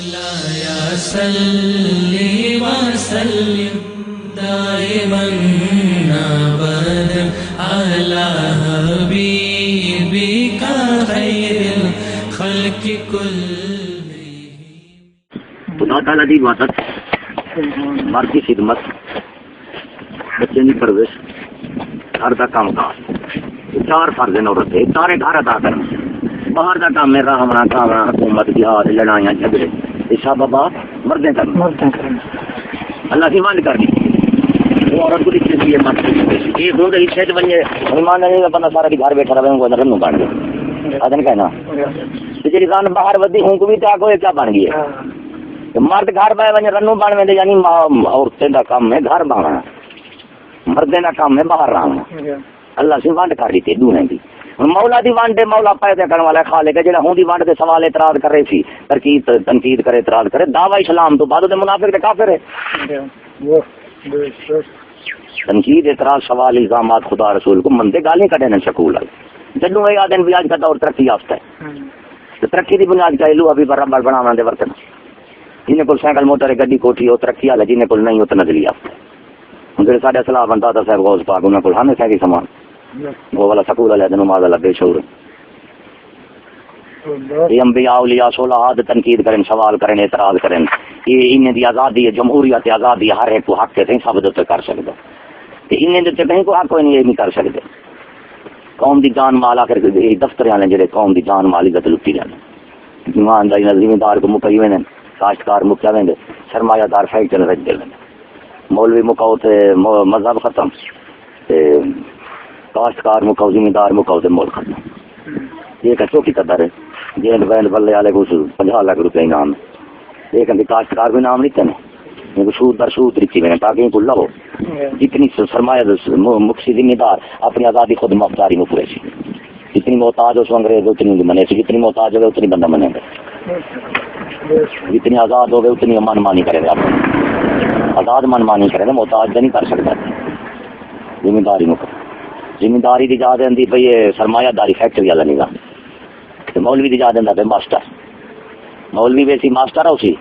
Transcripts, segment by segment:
مولاي صل وسلم دائما ابدا على حبيبك خير الخلق كلهم. خدا تعالی دی عبادت، مرد کی خدمت، بچے کی پرورش، گھر کا کام کاج، چار فرض عورت ہے، سارے گھر ادا کرنا. باہر کا کام ہے راہمنا کامنا، حکومت جہاد لڑائیاں جھگڑے، یہ سب بابا مردیں کرنا. اللہ کی ونڈ کرنی وہ عورت کو دکھنے کی مرد یہ ہوں گے حصے بنے مہمان نہیں بندہ سارا بھی گھر بیٹھا رہے ہوں رنو بن گئے ادن کہنا جی کان باہر ودی ہوں کو بھی کیا کوئی کیا بن گئی ہے. مرد گھر پہ ونجے رنو بن وے یعنی عورتیں کا کام ہے گھر بانا، مردیں کا کام ہے باہر رہنا. اللہ سے ونڈ کر دیتے دونوں کی. مولا دی ونڈ مولا پیدا کرنے والا خالق ہے جڑا ہوں دی ونڈ دے سوال اعتراض کر رہی تھی، تنقید کرے اعتراض کرے، دعوی اسلام تو بعد دے منافق تے کافر ہے. تنقید اعتراض سوال الزامات خدا رسول کو مندے گالیاں کڈے نہ سکول والے جدوں اے آدن بیاج کا دور ترقی یافتہ ہے. ترقی دی بنیاد کا لو ابھی برابر بناواں دے برتن جن کو سائیکل موٹر گڈی کوٹھی او ترقی والے جن کو نہیں او تو نظری یافتہ ہے. جڑے ساڈے صلاح بنتا تھا صاحب غوث پاک انہاں کول ہمیں ساری سامان وہ والا سکول والے دنوں ماذا اللہ بے شعور یہ انبیاء اولیاء صالحات تنقید کریں، سوال کریں، اعتراض کریں. یہ انہیں دی آزادی ہے، جمہوریت آزادی ہر ایک کو حق کے تھے سب دے کر سکدا تے انہیں دے کہیں کو حق کوئی نہیں کر سکدے. قوم دی جان مال آ کر دفتر والے جڑے قوم دی جان مال عزت لٹی جاندے، ایمانداری نال زمیندار کو مکئی ویندے، کاشتکار مکیا ویندے، سرمایہ دار فیکٹری رکھ دے، مولوی مکاؤ تے مذہب ختم تے کاشتکار مکاؤ زمیندار مکاؤ تے مول ختم. یہ کہ چوکی قدر ہے جیل ویل بلے والے کو 50 لاکھ روپے انعام ہے. یہ کہ کاشتکار بھی انعام نہیں تے سود در سود رکھی میں تاکہ ان کو لو جتنی سرمایہ مکسی ذمہ دار اپنی آزادی خود مختاری میں پورے سی. جتنی محتاج ہو سو انگریز اتنی بنے سی، جتنی محتاج ہوگا اتنی بندہ بنے گا، جتنی آزاد ہوگا اتنی من مانی کرے گا. آزاد من مانی کرے گا، محتاج نہیں کر سکتا. ذمہ داری مکر ذمہ داری دی جا دیں پی سرمایہ داری فیکٹری والا نہیں گا. مولوی دی جا دینا پہ ماسٹر، مولوی ویسی ماسٹر ہو سی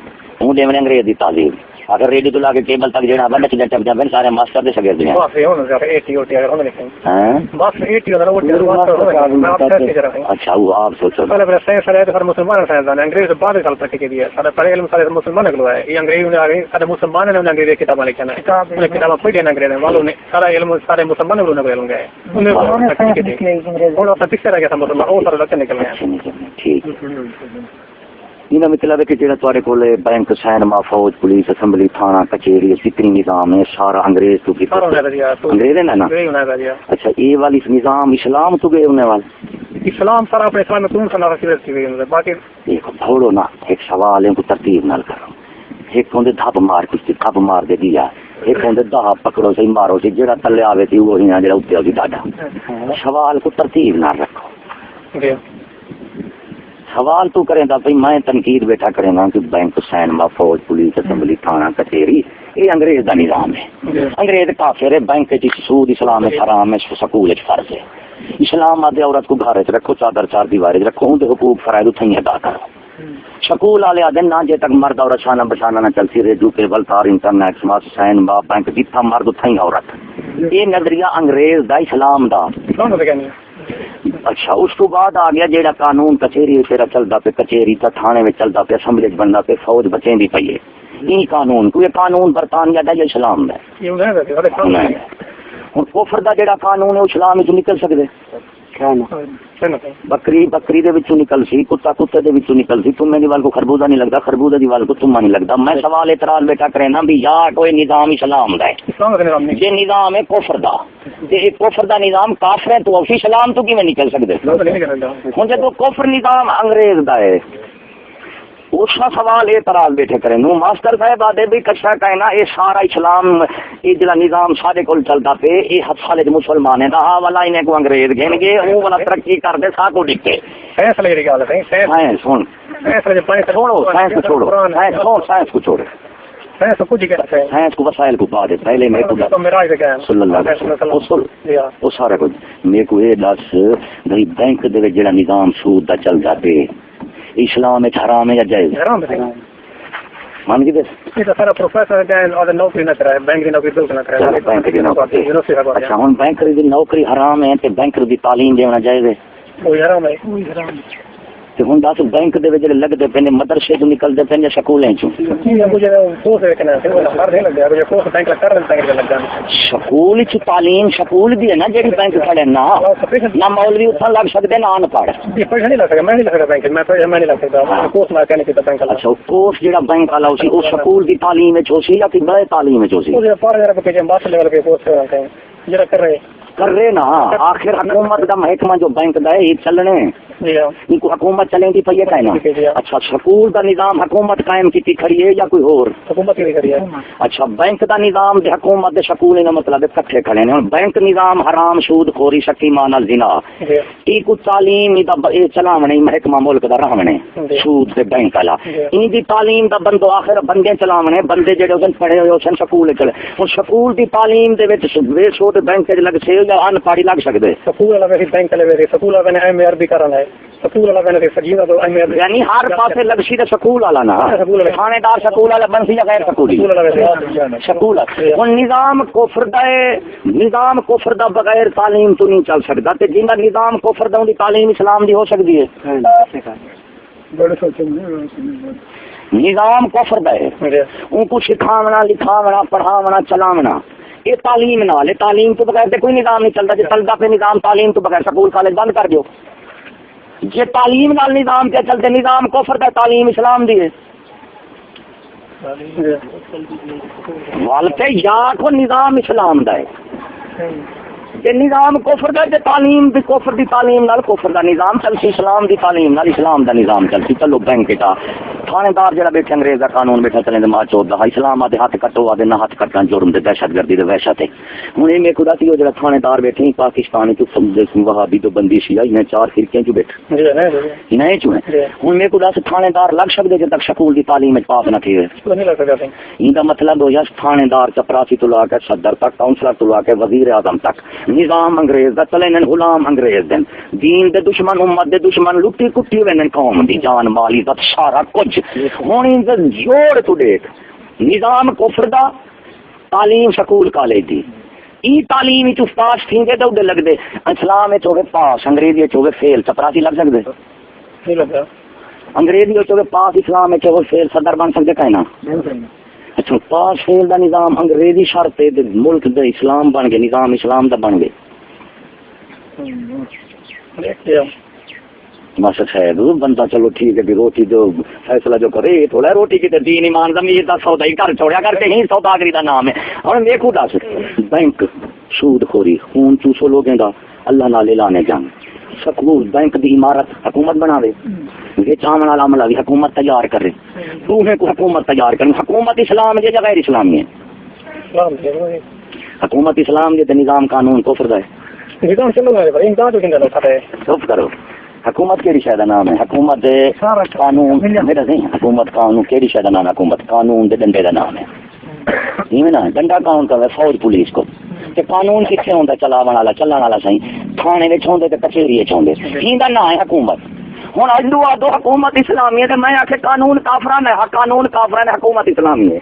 ہوں دے انگریز دی تعلیم. اگر ریڈیو تو لا کے کیبل تک جڑا بند چ ٹپ جاندے سارے ماسٹر دے شاگرد ہیں. اچھا وہ آپ سوچو پہلے سائنس والے ہر مسلمان سائنس دان انگریز بعد سال تک کے دیا سارے پڑھے علم سارے مسلمان کو ہے. یہ انگریز نے آگے سارے مسلمان نے انگریز کتابیں لکھنا ہے، کتابیں پڑھی ہیں انگریز والوں نے سارا علم سارے مسلمان نے علم گئے انہیں تھوڑا سا پیچھے رہ گیا تھا مسلمان وہ سارا لکھ نکل گیا. ٹھیک یہ مطلب ہے کہ جہاں تھوڑے کو بینک سینما فوج پولیس اسمبلی تھانہ کچہری جتنی نظام ہے سارا انگریز تو انگریز ہے نا. اچھا یہ والی نظام اسلام تو گئے ہونے والے اسلام سارا اپنے اسلام میں باقی چھوڑو نا. ایک سوال ہے کو ترتیب نال کرو. ایک ہوں دھب مار کچھ دھب مار دے دیا، ایک ہوں دہ پکڑو سی مارو سی جہاں تلے آئے تھی وہی نہ جہاں اتنے ڈاڈا. سوال کو ترتیب نال رکھو. سوال تو کریں گا بھائی میں تنقید بیٹھا کریں گا کہ بینک سینما فوج پولیس اسمبلی تھانہ کچہری یہ انگریز کا نظام ہے. انگریز کافر ہے، بینک سود اسلام حرام ہے، سکول فرض ہے. اسلام آدھے عورت کو گھر رکھو، چادر چار دیوارے رکھو، ان کے حقوق فرائض اتنے ادا کرو. سکول والے آدھے نہ جے تک مرد عورت شانہ بشانہ نہ چلتی ریڈیو کیبل تار انٹرنیٹ سمارٹ سینما بینک جتنا مرد اتنا عورت. یہ نظریہ انگریز دا اسلام دا. اچھا اس کو بعد آ گیا جیڑا قانون کچہری پھر چلتا پہ کچہری کا تھانے میں چلتا پہ اسمبلی بنتا پہ فوج بچیں دی پئی ہے. یہ قانون کوئی قانون برطانیہ دا یا اسلام دا ہوں کفر دا جیڑا قانون ہے اسلام وچ نکل سکدے بکری بکری دے وچوں نکل سی، کتا کتے دے وچوں نکل سی. تمہیں دی وال کو خربوزہ نہیں لگتا، خربوزہ دی وال کو تما نہیں لگتا. میں سوال اعتراض بیٹا کرے نا بھی یا کوئی نظام اسلام دا ہے یہ نظام ہے کفر دا تے کفر دا نظام کافر ہے تو اسی اسلام تو کیویں نکل سکدے. ہن جے تو کفر نظام انگریز دا ہے اس کا سوال اعتراض بیٹھے کریں نو ماسٹر صاحب آدھے بھی کچھ کہنا یہ سارا اسلام یہ جڑا نظام سارے کو چلتا پہ یہ ہاتھ سالے مسلمان ہے ہاں والا انہیں کو انگریز گھن گے وہ والا ترقی کر دے سا کو ڈکے. سائنس چھوڑو سائنس کو چھوڑے سائنس کو وسائل کو پا دے. پہلے میں صلی اللہ علیہ وسلم وہ سارا کچھ میرے کو یہ دس بھائی بینک دے جڑا نظام سود دا چلتا پہ اسلام حرام ہے یا جائز؟ مان کے یہ تو سارا پروفیسر ہے اور نوکری نہ کرائے بینک کی نوکری بالکل نہ کرائے بینک کی نوکری یونیورسٹی کا اچھا ہوں بینک کی نوکری حرام ہے تے بینک کی تعلیم دینا جائز ہے وہی حرام ہے وہی حرام تے ہن دس بینک دے وچ لگدے پے نے مدرسے تو نکلدے پے نے سکولیں چوں مجھے کورس ہے کہ نہ ہر دن لگ گیا مجھے کورس بینک کا کر رہا ہے لگ جانا سکول چ تعلیم سکول دی ہے نا جڑی بینک کھڑے نا نہ مولوی اتھاں لگ سکدے نہ ان پڑھ یہ پیسہ نہیں لگ سکتا میں نہیں لگ سکتا بینک میں نہیں لگ سکتا کورس نہ کرنے کی بینک اچھا کورس جڑا بینک والا اسی او سکول دی تعلیم وچ ہوسی یا کہ بڑے تعلیم وچ ہوسی وہ 5000 روپے کے ماسٹر لیول کے کورس کراتے ہیں جڑا کر رہے نا آخر حکومت دا محکمہ جو بینک دا ہے یہ چلنے ان کو حکومت چلیں دی پئی ہے کہنا اچھا سکول دا نظام حکومت قائم کیتی کھڑی ہے یا کوئی اور حکومت کی کری ہے اچھا بینک دا نظام دے حکومت دے سکول دا مطلب اکٹھے کھڑے نے بینک نظام حرام سود خوری شکی مان الزنا ای کو تعلیم دا اے چلاونے محکمہ ملک دا رہونے سود تے بینک والا این دی تعلیم دا بندو آخر بندے چلاونے بندے جڑے اون پڑھے ہوئے سن سکول چلے ہن سکول دی تعلیم دے وچ وے سود بینک وچ لگ سے یا ان پڑھی لگ سکدے سکول والا ویسے بینک والے ویسے سکول والے ایم آر بھی کرنا ہے سکول والا میں نے سجینا تو ایم آر یعنی ہر پاسے لگسی تے سکول والا نا تھانے دار سکول والا بنسی یا غیر سکولی سکول ہن نظام کفر دا نظام کفر دا بغیر تعلیم تو نہیں چل سکدا تے جندا نظام کفر دا دی تعلیم اسلام دی ہو سکدی ہے نظام کفر دا ہے ان کو سکھاونا لکھاونا پڑھاونا چلاونا یہ تعلیم نال ہے تعلیم تو بغیر کوئی نظام نہیں چلتا جی چلتا پہ نظام تعلیم تو بغیر سکول کالج بند کر دیو جی تعلیم نال نظام کیا چلتے نظام کفر دا تعلیم اسلام دی ہے والتے یا کو نظام اسلام دا ہے کہ نظام کفر دا تے تعلیم دی کفر دی تعلیم نال کفر دا نظام چلتی اسلام دی تعلیم نال اسلام دا نظام چلتی چلو بینک دا تھانے دار جڑا بیٹھے انگریز دا قانون بیٹھا چلے تے ماں چوت دا اسلام دے ہاتھ کٹو دے نہ ہاتھ کٹنا جرم تے دہشت گردی تے وحشت ہے ہن اے میں خدا سی جڑا تھانے دار بیٹھے پاکستان تو سمجھے وہابی تو بندی سی انہیں چار فرقے چ بیٹھے نہیں چوں ہن میں خدا سے تھانے دار لگ سکدے جے تک سکول دی تعلیم وچ پاس نہ تھی نہیں لگ سکدا ایندا مطلب ہو یا تھانے دار چپراسی تو لا کے صدر تک کاؤنسلر تو لا کے وزیر اعظم تک نظام انگریز دا چلے نن غلام انگریز دین دین دے دشمن امت دے دشمن لٹی کٹی وین قوم دی جان مال عزت سارا کچھ ہن ان جوڑ تو دیکھ نظام کفر دا تعلیم سکول کالج دی ای تعلیم وچ استاد تھینگے تے اودے لگدے اسلام وچ ہوے پاس انگریزی وچ ہوے فیل چپراسی لگ سکدے نہیں لگدا انگریزی وچ ہوے پاس اسلام وچ ہوے فیل صدر بن سکدے کائنا اچھا پاس فیل دا نظام انگریزی شرط تے ملک دے اسلام بن گئے نظام اسلام دا بن گئے بس خیر بندہ چلو ٹھیک ہے کہ روٹی جو فیصلہ جو کرے تھوڑا روٹی کی دین ایمان زمین دا سودا ہی کر چھوڑیا کر کے ہی سوداگری دا نام ہے اور دیکھو دس بینک سود خوری خون چوسو لوگیں دا اللہ نال لانے جان سکول بینک دی عمارت حکومت بناوے یہ چاون والا عملہ بھی حکومت تیار کرے دوہے کو حکومت تیار کرے حکومت اسلام ہے یا غیر اسلامی ہے حکومت اسلام دے نظام قانون کفر دا ہے نظام چلو ہے پر انتہا جو کیندا لوٹا ہے چپ کرو حکومت کیڑی شے دا نام ہے حکومت قانون میرا نہیں حکومت قانون کیڑی شے دا نام ہے حکومت قانون دے ڈنڈے دا نام ہے نہیں نا ڈنڈا کون کرے فوج پولیس کو تے قانون کتنے ہوندا چلاون والا چلن والا صحیح تھانے وچ ہوندے تے کچہری وچ ہوندے ایندا نام ہے حکومت ہن اجلو آدو حکومت اسلامی ہے تے میں آکھے قانون کافرانہ ہے قانون کافرانہ حکومت اسلامی ہے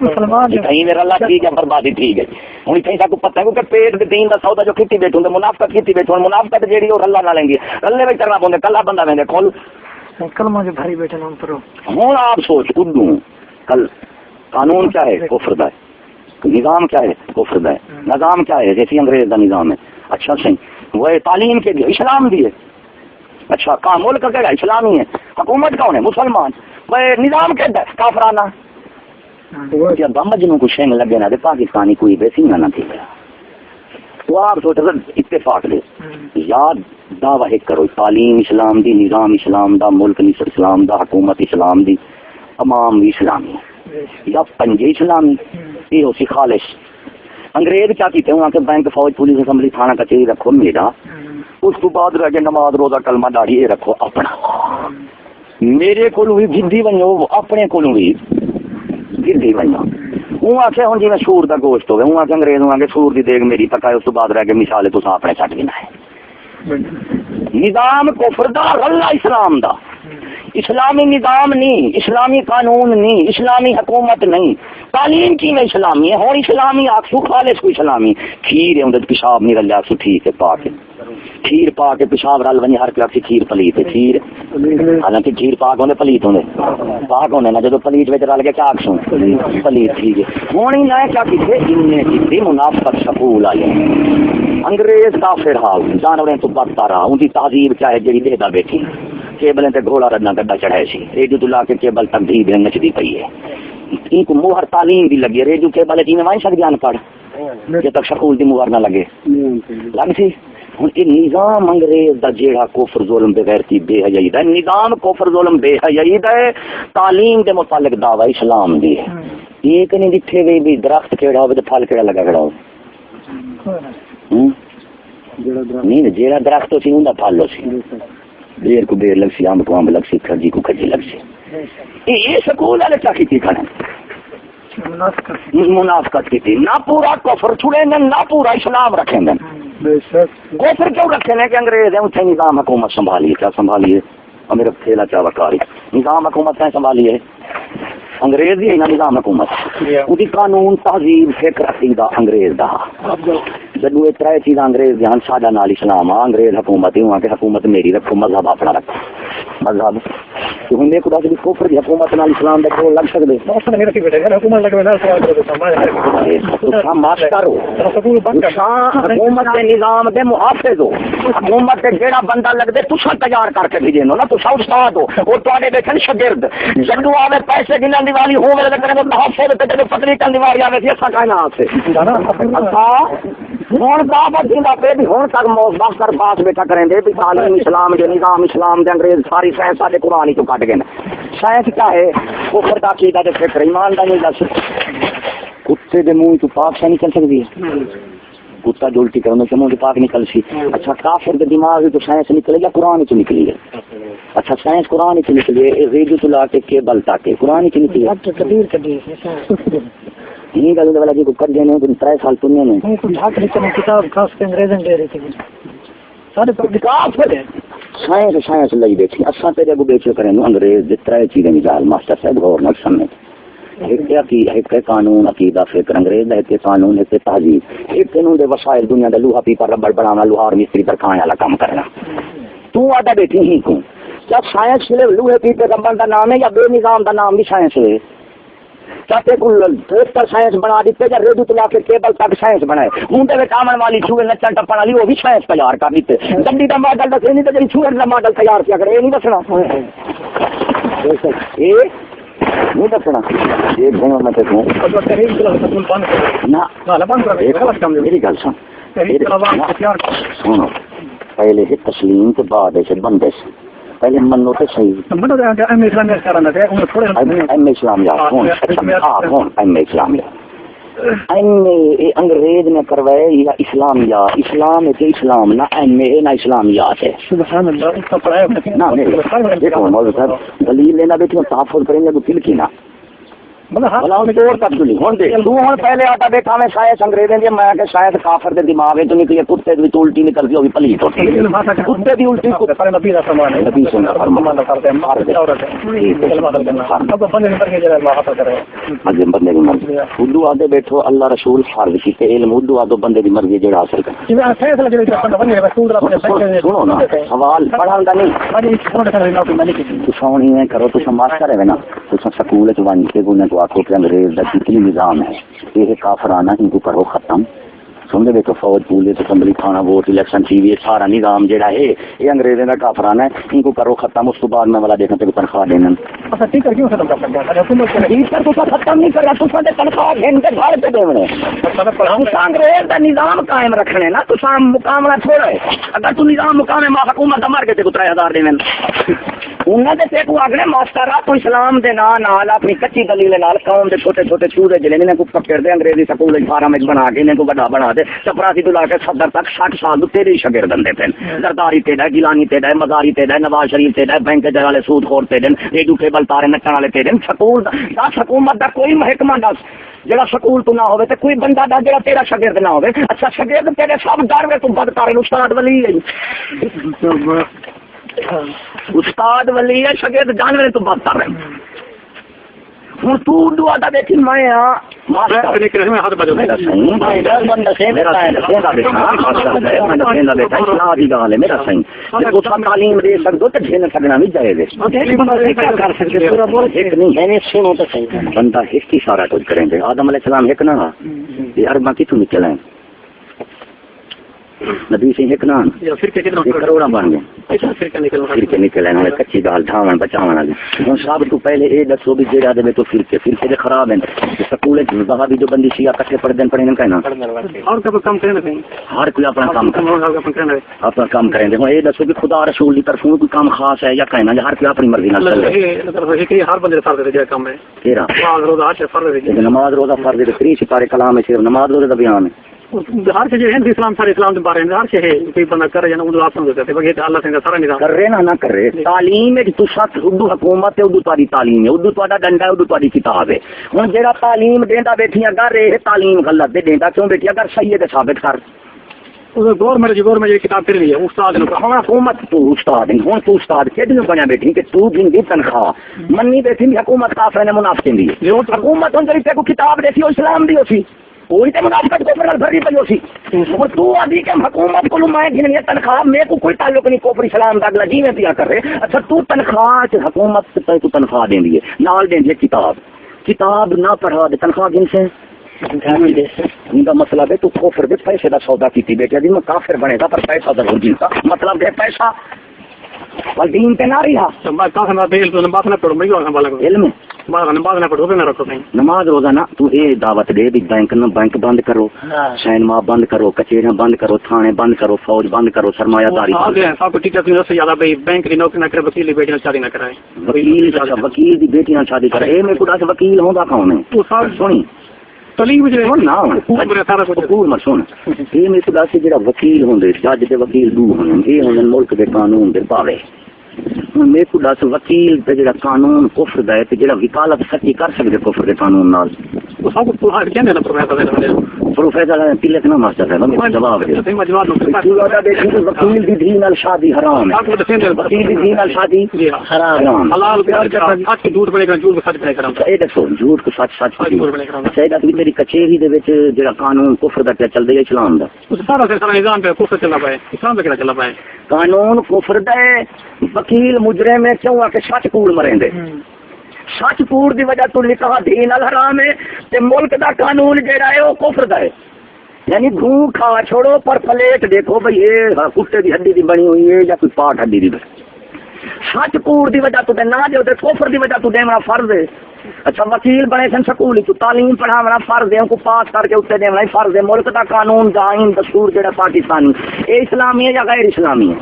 مسلمان کہیں میرا اللہ ٹھیک ہے بربادی ٹھیک ہے ہوں کہیں سب کو پتہ ہے کہ پیٹ دے دین دا سودا جو کیتی بیٹھوں تے منافقت کیتی بیٹھوں منافقت جیڑی او اللہ نہ لینگی اللہ وچ کرنا پوندے کلا بندہ ویندے کھول کلمہ جو بھاری بیٹھے نام پرو ہن آپ سوچ اردو کل قانون کیا ہے کفر دا ہے نظام کیا ہے کفر دا ہے نظام کیا ہے جیسے انگریز دا نظام ہے اچھا صحیح وہ تعلیم کے لیے اسلام دی ہے اچھا کا ملک کہڑا اسلامی ہے حکومت کون ہے مسلمان وہ نظام کہتا ہے کافرانہ جب مجنوں کو شنگ لگے نا پاکستانی کوئی ویسی نہ تھی تو آپ سوچ اتفاق لے یاد دعوی کرو تعلیم اسلام دی نظام اسلام دا ملک اسلام دا حکومت اسلام دی تمام اسلامی یا پنجے اسلامی یہ اسی خالص انگریز کیا کیتے ہیں کہ بینک فوج پولیس اسمبلی تھانہ کچہری رکھو میرا اس کو بعد رہ کے نماز روزہ کلمہ داڑھی یہ رکھو اپنا میرے کو بھی گدی بنو اپنے کو بھی گدی بنو ہوں آخیا ہوں جی میں سور کا گوشت ہوگا ہوں آخیا انگریز ہوں سور کی دیگ میری پکائے اس کو بعد رہ کے مثال تو اپنے چٹ دینا ہے نظام کفر دا غلہ اسلام دا اسلامی نظام نہیں، اسلامی قانون نہیں، اسلامی حکومت نہیں، تعلیم کی میں اسلامی ہے اور اسلامی آخسو خالص کو اسلامی کھیر ہے اندر پیشاب نہیں رلیا سو ٹھیک ہے پا کے کھیر پا کے پیشاب رل ونی ہر کلاس کھیر پلیت ہے کھیر حالانکہ کھیر پاک ہونے پلیت ہونے پاک ہونے نا جب پلیت وچ رل گیا کیا آخسوں پلیت ٹھیک ہے ہونی نہ کیا کیتے ان کی منافقت سکول آئی انگریز کافر حال جانوریں تو بدتا رہا ان کی تہذیب چاہے جڑی دیدا بیٹھی کیبلیں تے گھوڑا رڈنا گڈا چڑھائے سی ریڈیو تو لا کے کیبل تک دھی دن نچدی پئی ہے ان کو موہر تعلیم بھی لگی ریڈیو کیبل جی میں وائن سکتی ان پڑھ جب تک سکول دی موہر نہ لگے لگ سی ہوں یہ نظام انگریز دا جیڑا کفر ظلم بے غیرتی بے حیائی دا نظام کفر ظلم بے حیائی دا تعلیم دے متعلق دعوی اسلام دی ہے یہ کہ نہیں دکھے گئی بھی درخت کیڑا ہوے تے پھل کیڑا لگا کھڑا ہو نہیں جیڑا درخت ہو سی اوندا پھل ہو سی بیر کو بیر لگ سی امب کو امب لگ سی کھجی کو کھجی لگ سی یہ سکول والے کیا کی کھڑے منافقت کی تھی نہ پورا کفر چھڑیں گے نہ پورا اسلام رکھیں گے کفر کیوں رکھیں گے کہ انگریز ہیں اتنے نظام حکومت سنبھالیے کیا سنبھالیے اور میرا کھیلا چاوا کاری نظام حکومت ہے سنبھالیے انگریز ہی نا نظام حکومت ان قانون تہذیب فکر عقیدہ انگریز دا جدو یہ ترے چیزاں انگریز دھیان ساڈا نال اسلام آ انگریز حکومت ہوں کہ حکومت میری رکھو مذہب اپنا رکھو مذہب تو ہن خدا دی کفر دی حکومت نال اسلام دے کول لگ سکدے نہیں رکھی بیٹھے حکومت لگے نال سوال کرو تو ماسٹر ہو حکومت دے نظام دے محافظ ہو حکومت دے جیڑا بندہ لگدے تساں تیار کر کے بھیجے نا تساں استاد ہو او تواڈے بیٹھے شاگرد جدو آوے پیسے گنن دی والی ہوے تے کرے محافظ تے جدو پتری کن دی والی آوے سی اساں کائنات سے ہوں دعوت دیندا پہ بھی ہوں تک موضوع کر بات بیٹھا کریں دے بھی تعلیم اسلام جو نظام اسلام دے انگریز ساری سائنس سارے قرآن ہی تو کٹ گئے سائنس کیا ہے کفر دا عقیدہ تے فکر ایمان دا نہیں دس کتے دے منہ تو پاک سے نکل سکتی ہے کتا جو الٹی کرنے سے منہ سے پاک نکل سی اچھا کافر دے دماغ تو سائنس نکلے یا قرآن چ نکلی ہے اچھا سائنس قرآن چ نکلی ہے ریڈیو تو لا کے کیبل تک قرآن چ نکلی ہے یہ گل والا جی کو کر دینے تو 3 سال پنے نے کتاب خاص کے انگریزاں دے رہی تھی سارے پبلکاف ہے سائنس سائنس لئی بیٹھی اساں تیرے کو بیچ کریں انگریز دے 3 چیزیں مثال ماسٹر صاحب غور نہ سمجھ ایک قانون عقیدہ فکر انگریز ہے کہ قانون ہے تہذیب ایک انہوں دے وسائل دنیا دا لوہا پیپر ربڑ بنانا لوہار مستری درکھانے والا کام کرنا تو آدھا بیٹھی ہی کو کیا سائنس لوہے پیپر ربڑ دا نام ہے یا بے نظام دا نام بھی سائنس ہے چاہتے کو ٹریکٹر سائنس بنا دیتے یا ریڈیو تلا کے کیبل تک سائنس بنائے ہوں تو کامن والی چوہے نچن ٹپن والی وہ بھی سائنس تیار کر دیتے گڈی کا ماڈل دسے نہیں تو جی چوہے کا ماڈل تیار کیا کرے یہ نہیں دسنا نہیں دسنا ایک دن میں میری گل سنو پہلے ہی تسلیم کے بعد ایسے بندے سے پہلے منو تو صحیح ایم اسلامیات ایم اسلامیات انگریز نے کروائے یا اسلامیات اسلام ہے اسلام نہ ایم اے نہ اسلامیات ہے سبحان اللہ دیکھو مولوی صاحب دلیل لینا بیٹھی تحفظ کریں گے تو دل کی نا پہلے آتا بیٹھا میں سائنس انگریزیں دی میں کہ شاید کافر دے دماغ تو نکلی کتے دی الٹی نکلتی ہوگی پلیت ہوتی کتے دی الٹی نبی دا فرمان ہے نبی سن فرمان کرتے ہیں مار دے اب بندے نمبر کے جڑا اللہ عطا کرے اجے بندے دی مرضی اردو آدے بیٹھو اللہ رسول فرض کیتے علم اردو آدو بندے دی مرضی جڑا حاصل کرے جی فیصلہ جڑا بندہ بنے رسول اپنے سنو نا سوال پڑھان دا نہیں تو سونی ہے کرو تو ماسٹر ہے نا تو سکول وچ وان کے گنے آخو کہ انگریز کا جتنی نظام ہے یہ کافرانہ ان کو کرو ختم سمجھ گئے تو فوج پولیس اسمبلی تھانہ ووٹ الیکشن ٹی وی سارا نظام جہاں ہے یہ انگریزوں کا کافرانہ ہے ان کو کرو ختم اس کو بعد میں والا دیکھنا تنخواہ دینا ختم نہیں کر رہا تنخواہ گھر پہ دینے انگریز کا نظام قائم رکھنے نا تو مقام نہ چھوڑے اگر تو نظام مقام ہے حکومت مر گئے 3000 دینے انہوں نے کو اگلے ماسٹر تو اسلام دے نال اپنی کچی دلیل نال قوم دے چھوٹے چھوٹے چوہے جلے انہیں کو پکڑ دے انگریزی سکول فارم بنا کے انہیں کو بڑا بنا دے چپراسی تو لا کے صدر تک 60 سال تو تیرے شاگرد دے پین زرداری تیرا گیلانی تیرا مزاری تیرا نواز شریف تیرا بینک والے سود خور تیرے ریڈیو کیبل تارے نچن والے تیرے سکول دا حکومت دا کوئی محکمہ دس جڑا سکول تو نہ ہوے تے کوئی بندہ دا جڑا تیرا شاگرد نہ ہوے اچھا شاگرد تیرے سب ڈر گئے تو بد کر استاد ولی استاد ولی ہے شاگرد جانور تو بات کر رہے ہیں ہوں تو اردو آتا دیکھی میں ہاتھ بجو میرا صحیح تعلیم دے سکتے تو جھیل سکنا بھی جائے بندہ ایک ہی سارا کچھ کریں گے آدم علیہ السلام ایک نہ یہ ارباں کتوں نکلیں نبی سے ایک نہ کروڑا بن گئے فرقے نکلے کچی دال ڈھاون بچاون والی ہوں سب تو پہلے یہ دسو بھی جہاں دے تو فرقے فرقے خراب ہیں سکول بھی جو بندی شیعہ کٹھے پڑھ دین پڑھیں کہنا ہر کوئی اپنا کام اپنا کام کریں ہوں یہ دسو کہ خدا رسول کی طرف کوئی کام خاص ہے یا کہنا ہر کوئی اپنی مرضی نہ ہر بندے فرض ہے کام ہے نماز روزہ فرض ہے 3 سپارے کلام ہے صرف نماز روزہ کا بیان ہے ہر چیز ہے اسلام سارے اسلام کے بارے میں ہر چیز ہے کوئی بندہ کرے یا نہ آپ سمجھتے ہیں بغیر اللہ سے سارا نظام کر رہے نہ کر رہے تعلیم ہے تو سخت اردو حکومت ہے اردو تاری تعلیم ہے اردو تہاڈا ڈنڈا ہے اردو تاری کتاب ہے ہن جیڑا تعلیم دیندا بیٹھیاں کر رہے تعلیم غلط دے دیندا کیوں بیٹھیا کر صحیح ہے تے ثابت کر گورنمنٹ کتاب پھر لی ہے استاد حکومت تو استاد ہوں تو استاد کہ بنیا بیٹھی کہ تو دن دی تنخواہ منی بیٹھی حکومت کافر نے منافقین دی حکومت ہوں جی کو کتاب دیتی وہ اسلام دی ہوسی کوئی تو منافقت کو بھری پی ہوسی اور تو آدھی کہ حکومت کو میں گھنی تنخواہ میرے کو کوئی تعلق نہیں کوپر اسلام کا اگلا جی میں پیا کر رہے اچھا تو تنخواہ حکومت تو تنخواہ دیں دی نال دیں دی کتاب نہ پڑھا دے تنخواہ گن سے ان کا مطلب ہے تو کفر دے پیسے کا سودا کی بیٹھا جی میں کافر بنے گا پر پیسہ ضرور دن کا مطلب ہے پیسہ دین پہ نہ رہا علم نماز روزانہ تو یہ دعوت دے بھی بینک بند کرو سینما بند کرو کچہریاں بند کرو تھانے بند کرو فوج بند کرو سرمایہ داری بینک کی نوکری نہ کرے وکیل کی بیٹیاں شادی نہ کرائے وکیل کی بیٹیاں شادی کرے اے میں خدا سے وکیل ہوندا کون ہے سنی وکیل ہوں جج کے وکیل دو ہونے یہ ہوں ملک کے قانون کے پاوے میرے کو دس وکیل جا قانون کفر دا ہے جا وکالت سچی کر سکتے کفر کے قانون نال پروفیسر تلک نہ ماسٹر ہے جواب وکیل دی دھی نال شادی حرام ہے وکیل دی دھی نال شادی حرام دسو جھوٹ کو سچ سچ میری کچہری دے وچ جڑا قانون کفر دا پیا چلدا ہے اسلام دا نظام پہ کفر چلا پائے اسلام پہ کیا چلا پائے قانون کفر دا ہے وکیل مجرم میں کیوں آ کے سچ کوڑ مریں دے سچ کوڑ دی وجہ تو نکاح دین الحرام ہے تے ملک دا قانون جڑا ہے وہ کفر دا ہے یعنی گھوں کھا چھوڑو پر پلیٹ دیکھو بھئی یہ کتے دی ہڈی دی بنی ہوئی ہے یا کوئی پاٹ ہڈی دی بنی سچ کوڑ دی وجہ تو نہ دے تے کفر دی وجہ تو دینا فرض ہے اچھا وکیل بنے سن سکول تو تعلیم پڑھاونا فرض ہے ان کو پاس کر کے اتنے دینا فرض ہے ملک دا قانون دا آئین دستور جڑا پاکستانی یہ اسلامی ہے یا غیر اسلامی ہے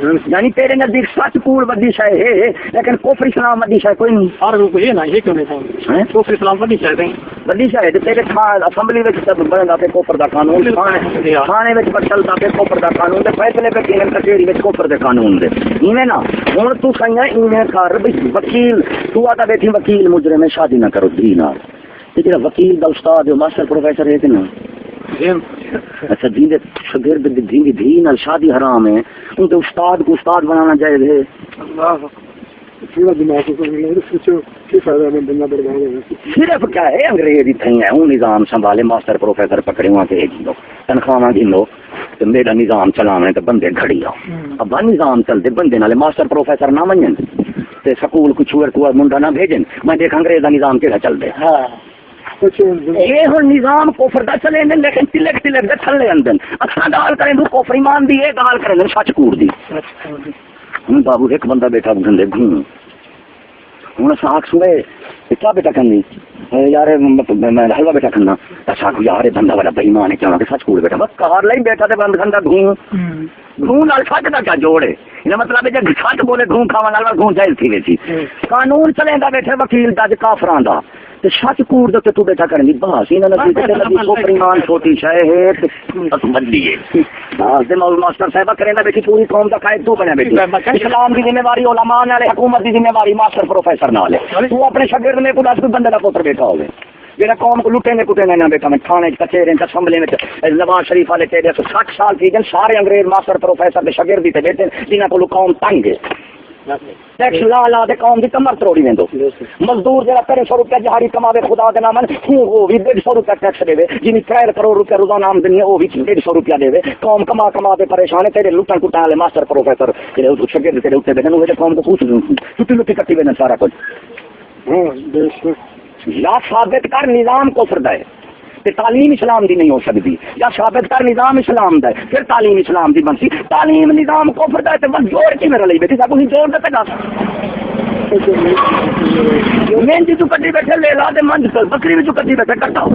یعنی تیرے نزدیک سچ کوڑ بڑی شے ہے لیکن کفر اسلام بڑی شے کوئی نہیں ہر کوئی یہ نہ یہ کیوں نہیں کفر اسلام بڑی شے ہے بڑی شے ہے تیرے اسمبلی وچ سب بندا تے کفر دا قانون تھانے وچ بدلدا تے کفر دا قانون تے فیصلے پہ کین کچہری وچ کفر دے قانون دے ایویں نا ہن تو کہنا ایویں کر بھی وکیل تو آتا بیٹھی وکیل مجرم میں شادی نہ کرو دی نال تے جڑا وکیل دا استاد ہے ماسٹر پروفیسر ہے کہ نا اچھا جن شاگرد جن دھی نال شادی حرام ہے ان کے استاد کو استاد بنانا جائز ہے صرف کیا ہے انگریزی تھیں ہے وہ نظام سنبھالے ماسٹر پروفیسر پکڑے وہاں بھیج دو تنخواہ گن لو تو میرا نظام چلانے تو بندے گھڑی آؤ اب نظام چلتے بندے نالے ماسٹر پروفیسر نہ منجن تے سکول کو چھوڑ کو منڈا نہ بھیجن میں دیکھ انگریز کا نظام کیڑا چل دے یہ ہوں نظام کفر دا چلے لیکن تلک تلک دے تھلے اندن اکھاں گال کریں دو کفر ایمان دی یہ گال کریں سچ کوڑ دی ہوں بابو ایک بندہ بیٹھا گھندے گھوں ہوں ساکھ سوئے کیا بیٹا کرنی یار میں حلوہ بیٹا کرنا اچھا کو یار بندہ بڑا بےمان ہے کیا سچ کوڑ بیٹا بس کار لئی بیٹھا تے بند گھندا گھوں گھوں نال سچ دا کیا جوڑے یہ مطلب ہے جے سچ بولے گھوں کھاوا نال گھوں جائز تھی ویسی قانون چلیندا بیٹھے وکیل دا کافراں دا تے سچ کوڑ دے تو بیٹھا کرن دی بس انہاں نے تے لگی کوپر ایمان چھوٹی شے ہے بس بندی ہے بس دے ماسٹر صاحب کریندا بیٹھی پوری قوم دا قائد تو بنیا بیٹھی اسلام دی ذمہ داری علماء نال حکومت دی ذمہ داری ماسٹر پروفیسر نال ہے تو اپنے شاگرد میں کو 10 بندے دا پوتر بیٹھا ہوے جہاں قوم کو لٹیں گے کٹیں گے نہ بیٹا میں تھانے کچہرے اسمبلی میں نواز شریف والے تیرے 60 سال تھی جن سارے انگریز ماسٹر پروفیسر کے شاگرد تھے بیٹھے جنہاں کو قوم تنگ ہے ٹیکس لا لا دے قوم دی کمر توڑی ویندو مزدور جڑا 300 روپے دیہاڑی کماوے خدا دے نام وہ بھی 150 روپے ٹیکس دے جنی 3 کروڑ روپے روزانہ آمدنی ہے وہ بھی 150 روپے دے قوم کما کما کے پریشان ہے تیرے لٹن کٹن والے ماسٹر پروفیسر تیرے شاگرد تیرے اوتے بیٹھے وہ قوم کو پوچھ ٹوٹی لٹی کٹی ویندے سارا کچھ یا ثابت کر نظام کو فرد ہے تے تعلیم اسلام دی نہیں ہو سکتی یا ثابت کر نظام اسلام دا ہے پھر تعلیم اسلام دی بنسی تعلیم نظام کو فرد ہے تے بس جوڑ کے میرا لئی بیٹھی سا کوئی جوڑ دے گا میں جی تو کٹی بیٹھے لے لا دے منج بکری وچ کٹی بیٹھے کٹا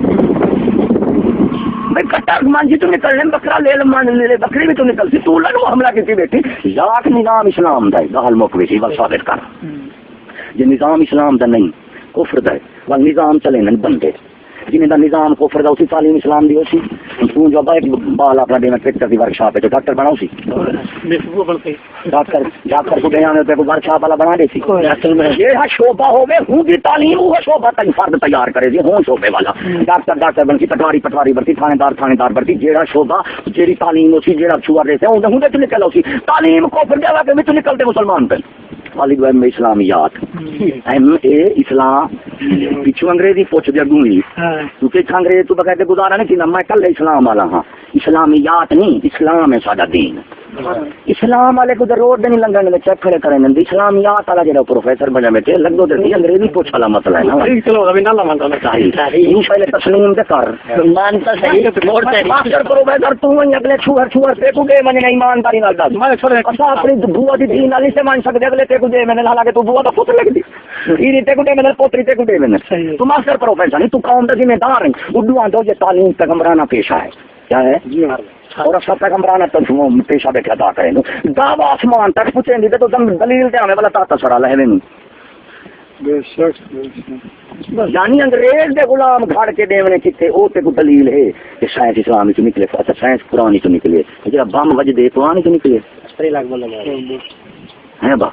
میں کٹا منج تو نکلنے بکرا لے لے بکری وچ نکل سی تو لڑو حملہ کیتی بیٹھی لاکھ نظام اسلام دا ہے گال مک وچ بس ثابت کر جے نظام اسلام دا نہیں کفر دا ہے وہ نظام چلے نہ بندے جنہیں دا نظام کفر دا اسی تعلیم اسلام دی ہوسی تو جو ایک بال اپنا دینا پیٹر دی ورکشاپ ہے تو ڈاکٹر بناؤ سی ڈاکٹر کو بیان تے کو ورکشاپ والا بنا دے سی یہ شعبہ ہوے ہوں دی تعلیم وہ شعبہ تن فرد تیار کرے جی ہوں شعبے والا ڈاکٹر بن کی پٹواری برتی تھانے دار برتی جیڑا شعبہ جیڑی تعلیم ہوسی جیڑا چھوار رہتے ہیں ہوں تے نکل ہوسی تعلیم کفر دے واقعے وچ نکلتے مسلمان پہ والد میں اسلامیات ایم اے اسلام پچھو انگریزی پوچھ دیا گونگی کیونکہ انگریز تو بغیر گزارا نہیں کہ میں کل اسلام والا ہاں اسلامیات نہیں اسلام ہے سادہ دین اسلام والے کو روڈ نہیں لنگن میں چیک کھڑے کریں گے اسلامیات والا جڑا پروفیسر بنا بیٹھے لگ دو دے انگریزی پوچھ والا مسئلہ ہے نا چلو ابھی نہ مان صحیح پہلے تسلیم دے کر مانتا صحیح موڑ تے ماسٹر پروفیسر تو اگلے چھوہر تے کو گئے من ایمانداری نال دس اسا اپنی بوا دی دین والی سے مان سکدے اگلے تے کو دے میں حالانکہ تو بوا دا پتر لگ دی یہ تے کو دے میں پوتری تے کو دے میں تو ماسٹر پروفیسر نہیں تو قوم دا ذمہ دار ہے اردو آندو جے تعلیم پیغمبرانہ پیشہ ہے کیا ہے جی اور سب پیغمبرانہ ترجمہ پیشہ بیٹھے ادا کریں دعویٰ آسمان تک پوچھیں گے تو دلیل دے ہمیں والا تا سڑا لے نہیں یعنی انگریز دے غلام گھڑ کے دیونے کتے او تے کو دلیل ہے کہ سائنس اسلامی تو نکلے اچھا سائنس قرآن تو نکلے جڑا بم وج دے قرآن تو نکلے ہیں با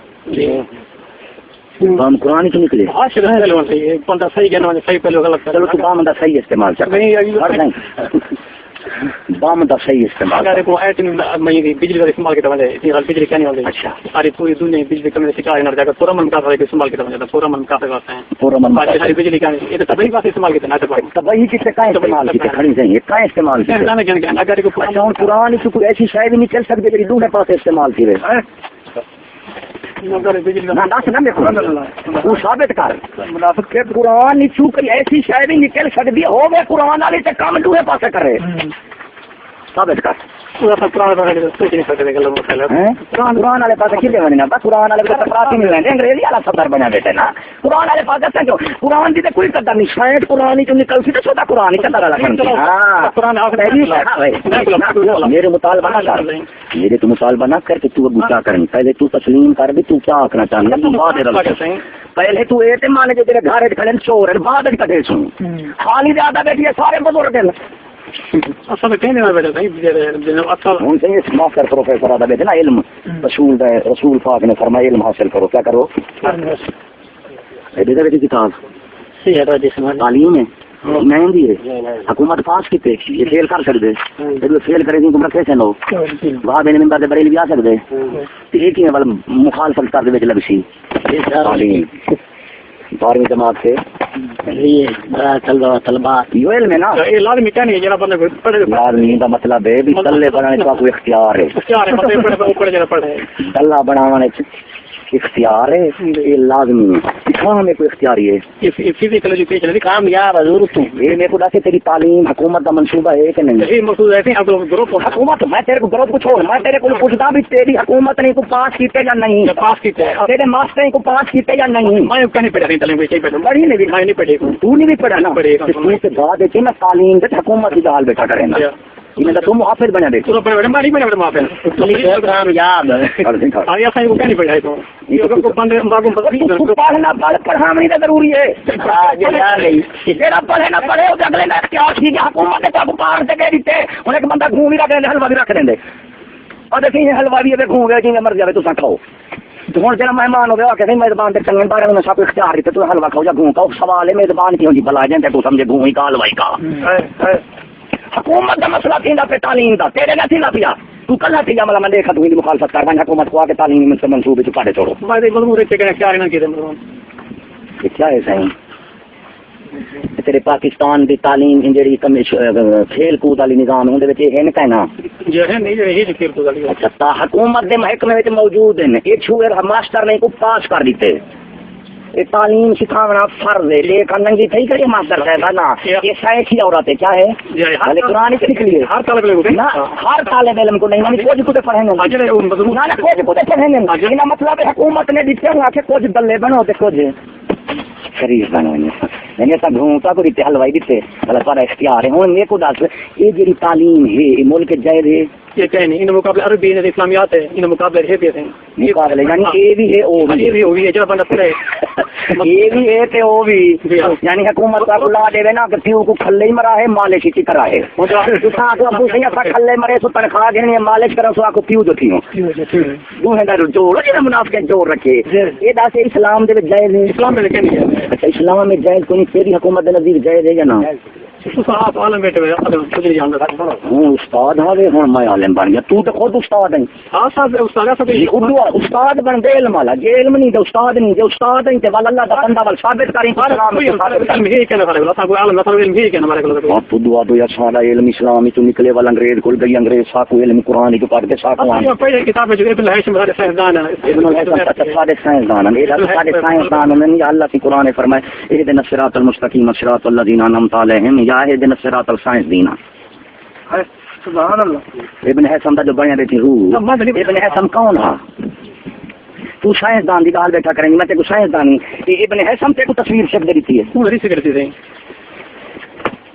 بم قرآن تو نکلے بندہ صحیح کہنا صحیح پہلے غلط چلو تو بم دا صحیح استعمال کر بم دا صحیح استعمال اگر کو ایٹم میں بجلی کا استعمال کرتا ہے یہ بجلی کیا نہیں ہوتی اچھا ساری پوری دنیا بجلی کمی سے کار نہ جاتا پورا من کا استعمال کرتا ہے پورا من کا کرتے ہیں پورا من ساری بجلی کا یہ تو تبھی بات استعمال کرتے ہیں تب وہی کس سے کا استعمال کی کھڑی نہیں ہے کا استعمال کی اگر کو قرآن کی کوئی ایسی شے بھی نہیں چل سکتی میری دوسرے پاس استعمال کی ہے ثابت کر منافق کے قرآن کوئی ایسی شے بھی نکل سکتی ہو گئے قرآن والے سے کام دوسرے پاس کرے ثابت کر قرآن والے پاس کھلے بنے بس قرآن والے پاس نہیں رہتے انگریزی والا صدر بنا بیٹھے نا قرآن والے پاس جو قرآن کی تو کوئی قدر نہیں شاید قرآن ہی نکل سی تو چھوٹا قرآن ہی قدر میرے مطالبہ نہ کر میرے تو مطالبہ نہ کر کہ تو اب کیا کریں پہلے تو تسلیم کر بھی تو کیا آکھنا چاہیے پہلے تو یہ مانے جو تیرے گھر کھڑے چور ہے بعد کٹے سن خالی زیادہ بیٹھی ہے سارے بزرگ ہیں پروفیسر آدھا بیٹھے نا علم رسول پاک نے فرمایا علم حاصل کرو کیا کرو بیٹی کتاب تعلیم ہے مہنگی ہے حکومت پاس کیتے یہ فیل کر سکتے جب فیل کرے گی تم رکھے سے لو وہاں میرے ممبر بریل بھی آ سکتے ایک ہی مخالفت کر دے لگ سی 12ویں جماعت سے لازمی کا مطلب ہے بھی تلے بنانے کا کوئی اختیار ہے تلا بنانے اختیار ہے یہ لازمی ہے اسلام میں کوئی اختیاری ہے فزیکل ایجوکیشن کامیاب حضور تو یہ میرے کو دس تیری تعلیم حکومت کا منصوبہ ہے کہ نہیں حکومت میں تیرے کو گروپ کو چھوڑ میں تیرے کو پوچھتا بھی تیری حکومت نے کو پاس کیتے یا نہیں پاس کیتے تیرے ماسٹر کو پاس کیتے یا نہیں میں نہیں پڑھا بڑی نہیں پڑھے تو نہیں بھی پڑھا نا تو کے بعد ہے میں تعلیم دے حکومت کی حال بیٹھا کریں گا میں تو محافظ بنا دے پڑھنا پڑھانے کا ضروری ہے پڑھے نہ پڑھے اگلے نے اختیار کی حکومت نے پار سے کہہ دیتے انہیں ایک بندہ گھوم بھی رکھ دیں حلوا بھی رکھ دیں اور دیکھیں حلوا بھی گھوم گیا جی مر جائے تو کھاؤ ہوں جا مہمان ہوگا کہ میزبان چنگے بارے میں سب اختیار دیتے تو حلوا کھاؤ یا گوں کا سوال ہے میزبان کی ہوتی بلا جائیں تو سمجھے گوں ہی کا حلوائی کا حکومت کا مسئلہ تھا پہ تعلیم کا تیرے نہ تھا پیا تو کل تھی مطلب میں دیکھا تو مخالفت کر رہا حکومت کو آ کے تعلیم سے منصوبے تو کاٹے چھوڑو کیا ہے صحیح تیرے پاکستان دی تعلیم جڑی کھیل کود والی نظام ہے اندر ہے نا کہنا اچھا حکومت دے محکمے وچ موجود ہیں یہ چھوڑ ماسٹر نے کو پاس کر دیتے یہ تعلیم سکھانا فرض ہے لیکن ننگی تھی کہ ماسٹر صاحب نا یہ سائنس ہی عورت ہے کیا ہے حالے قرآن سے سیکھ لیے ہر طالب علم کو نہیں مانی کچھ کچھ پڑھیں گے نہ کچھ کچھ پڑھیں گے مطلب حکومت نے دیتے ہیں کہ کچھ دلے بنو تے کچھ شریف بنو میں سب گھومتا کو دیتے حلوائی دیتے اللہ پر اختیار ہے ہوں میرے کو دس یہ جی تعلیم ہے یہ ملک جائز ہے یہ کہیں نہیں ان مقابلے عربی نے اسلامیات ہے ان مقابلے حیثیت ہیں مقابلے یعنی یہ بھی ہے وہ بھی ہے جو بندہ پڑھے یہ بھی ہے تے وہ بھی یعنی حکومت کا بلا دے نا کہ پیو کو کھلے ہی مرا ہے مالش ہی کرا ہے تساں کو ابو سہی اپنا کھلے مرے سو تنخواہ دینی ہے مالش کرو سو کو پیو جو تھیو دوہے دا جوڑ جے منافق جوڑ رکھے یہ دس اسلام دے جائز ہے اسلام میں لیکن اچھا اسلام میں جائز کوئی تیری حکومت دے نزدیک جائز ہے یا نا صاحب عالم بیٹے کچھ نہیں جانتا ہوں استاد ہوے ہوں میں عالم بن گیا تو خود استاد ہے ہاں صاحب استاد اردو استاد بن دے علم والا جے علم نہیں تے استاد نہیں جے استاد نہیں تے ول اللہ دا بندہ ول ثابت کریں اسلام علم ہی کہنا کرے اللہ صاحب عالم صاحب علم ہی کہنا ہمارے کو تو دعا دو یا سارا علم اسلام تو نکلے والا انگریز کول گئی انگریز سا کو علم قرآن کو پڑھ کے سا کو پہلے کتاب جو ابن ہاشم ہمارے سائنسدان ہیں ابن ہاشم سارے سائنسدان ہیں سارے سائنسدان نے اللہ کی قرآن فرمائے اهدنا الصراط المستقيم صراط الذين انعمت عليهم یا اهدنا الصراط السائنس دینا سبحان اللہ ابن حسم دا جو بنیا بیٹھی روح ابن حسم کون تھا تو سائنسدان دی گال بیٹھا کریں گے میں تے کو سائنسدان نہیں ابن حسم تے کو تصویر شب دے دیتی ہے تو ریس کرتی تھی